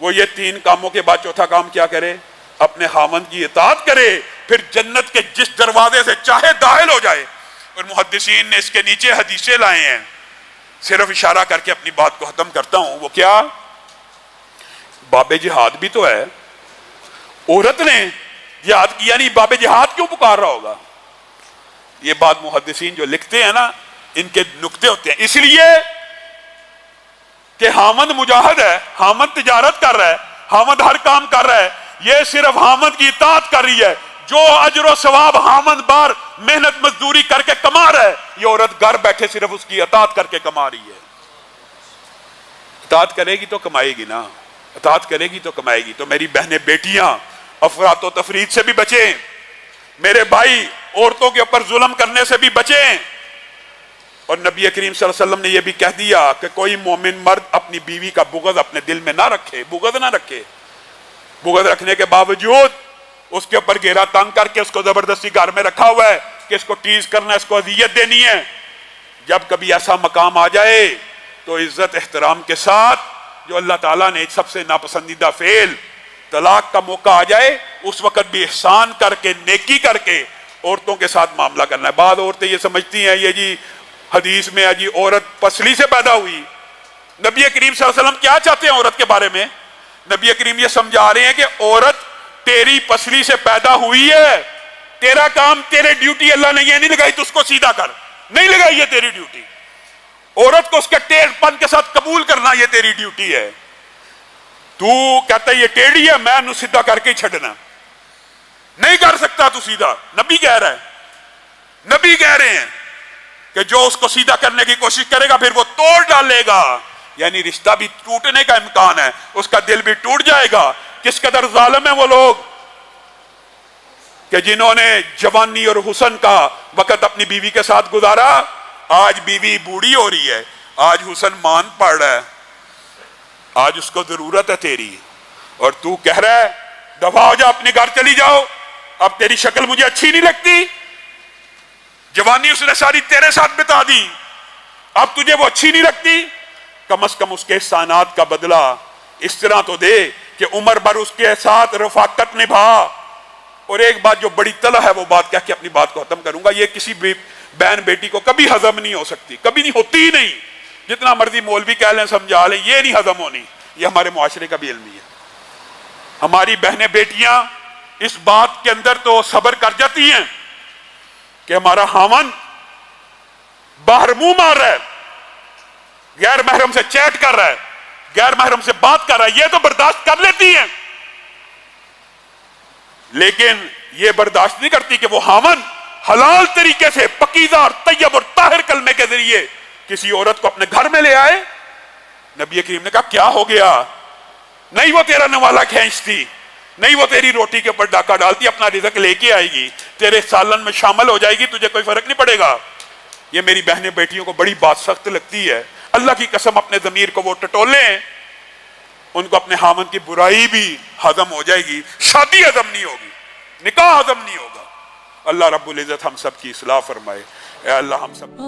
وہ یہ 3 کاموں کے بعد چوتھا کام کیا کرے؟ اپنے خامند کی اطاعت کرے, پھر جنت کے جس دروازے سے چاہے داخل ہو جائے. اور محدثین نے اس کے نیچے حدیثیں لائے ہیں, صرف اشارہ کر کے اپنی بات کو ختم کرتا ہوں. وہ کیا؟ باب جہاد بھی تو ہے, عورت نے جہاد کیا نہیں, باب جہاد کیوں پکار رہا ہوگا؟ یہ بات محدثین جو لکھتے ہیں نا ان کے نقطے ہوتے ہیں, اس لیے کہ خامند مجاہد ہے, خامند تجارت کر رہا ہے, خامند ہر کام کر رہا ہے, یہ صرف خامند کی اطاعت کر رہی ہے. جو اجر و ثواب خامند بار محنت مزدوری کر کے کما رہا ہے, یہ عورت گھر بیٹھے صرف اس کی اطاعت کر کے کما رہی ہے. اطاعت کرے گی تو کمائے گی نا, اطاعت کرے گی تو کمائے گی. تو میری بہنیں بیٹیاں افراط و تفریط سے بھی بچیں میرے بھائی، عورتوں کے اوپر ظلم کرنے سے بھی بچیں۔ اور نبی کریم صلی اللہ علیہ وسلم نے یہ بھی کہہ دیا کہ کوئی مومن مرد اپنی بیوی کا بغض اپنے دل میں نہ رکھے، بغض نہ رکھے، بغض رکھنے کے باوجود اس کے اوپر گھیرا تنگ کر کے اس کو زبردستی گھر میں رکھا ہوا ہے کہ اس کو ٹیز کرنا ہے، اس کو اذیت دینی ہے۔ جب کبھی ایسا مقام آ جائے تو عزت احترام کے ساتھ، جو اللہ تعالیٰ نے سب سے ناپسندیدہ فعل طلاق کا موقع آ جائے، اس وقت بھی احسان کر کے، نیکی کر کے عورتوں کے ساتھ معاملہ کرنا ہے۔ بعض عورتیں یہ سمجھتی ہیں یہ جی حدیث میں ہے جی عورت پسلی سے پیدا ہوئی۔ نبی کریم صلی اللہ علیہ وسلم کیا چاہتے ہیں عورت کے بارے میں؟ نبی کریم یہ سمجھا رہے ہیں کہ عورت تیری پسلی سے پیدا ہوئی ہے، تیرا کام، تیرے ڈیوٹی اللہ نے یہ نہیں لگائی تو اس کو سیدھا کر، نہیں لگائی یہ تیری ڈیوٹی۔ عورت کو اس کے ٹیڑھ پن کے ساتھ قبول کرنا یہ تیری ڈیوٹی ہے۔ تو کہتا ہے یہ ٹیڑھی ہے، میں انہوں سیدھا کر کے ہی چھڑنا، نہیں کر سکتا تو سیدھا۔ نبی کہہ رہا ہے، نبی کہہ رہے ہیں کہ جو اس کو سیدھا کرنے کی کوشش کرے گا پھر وہ توڑ ڈالے گا، یعنی رشتہ بھی ٹوٹنے کا امکان ہے، اس کا دل بھی ٹوٹ جائے گا۔ کس قدر ظالم ہیں وہ لوگ کہ جنہوں نے جوانی اور حسن کا وقت اپنی بیوی کے ساتھ گزارا، آج بیوی بوڑھی ہو رہی ہے، آج حسن مان پڑ رہا ہے، آج اس کو ضرورت ہے تیری، اور تو کہہ رہا ہے دفع ہو جا، اپنے گھر چلی جاؤ، اب تیری شکل مجھے اچھی نہیں لگتی، جوانی اس نے ساری تیرے ساتھ بتا دی، اب تجھے وہ اچھی نہیں لگتی، کم از کم اس کے احسانات کا بدلہ اس طرح تو دے کہ عمر بھر اس کے ساتھ رفاقت نبھا۔ اور ایک بات جو بڑی طلح ہے وہ بات کہہ کے اپنی بات کو ختم کروں گا، یہ کسی بہن بیٹی کو کبھی ہضم نہیں ہو سکتی، کبھی نہیں ہوتی ہی نہیں، جتنا مرضی مولوی کہہ لیں سمجھا لیں، یہ نہیں ہضم ہونی، یہ ہمارے معاشرے کا بھی علم ہے۔ ہماری بہنیں بیٹیاں اس بات کے اندر تو صبر کر جاتی ہیں کہ ہمارا خاوند باہر منہ مار رہا ہے، غیر محرم سے چیٹ کر رہا ہے، غیر محرم سے بات کر رہا ہے، یہ تو برداشت کر لیتی ہیں، لیکن یہ برداشت نہیں کرتی کہ وہ خاوند حلال طریقے سے پاکیزہ اور طیب اور طاہر کلمے کے ذریعے کسی عورت کو اپنے گھر میں لے آئے۔ نبی کریم نے کہا کیا ہو گیا؟ نہیں وہ تیرا نوالا کھینچتی، نہیں وہ تیری روٹی کے اوپر ڈاکہ ڈالتی، اپنا رزق لے کے آئے گی، تیرے سالن میں شامل ہو جائے گی، تجھے کوئی فرق نہیں پڑے گا۔ یہ میری بہنیں بیٹیوں کو بڑی بات سخت لگتی ہے، اللہ کی قسم اپنے ضمیر کو وہ ٹٹولیں، ان کو اپنے خاوند کی برائی بھی ہضم ہو جائے گی، شادی ہضم نہیں ہوگی، نکاح ہضم نہیں ہوگا۔ اللہ رب العزت ہم سب کی اصلاح فرمائے، اے اللہ ہم سب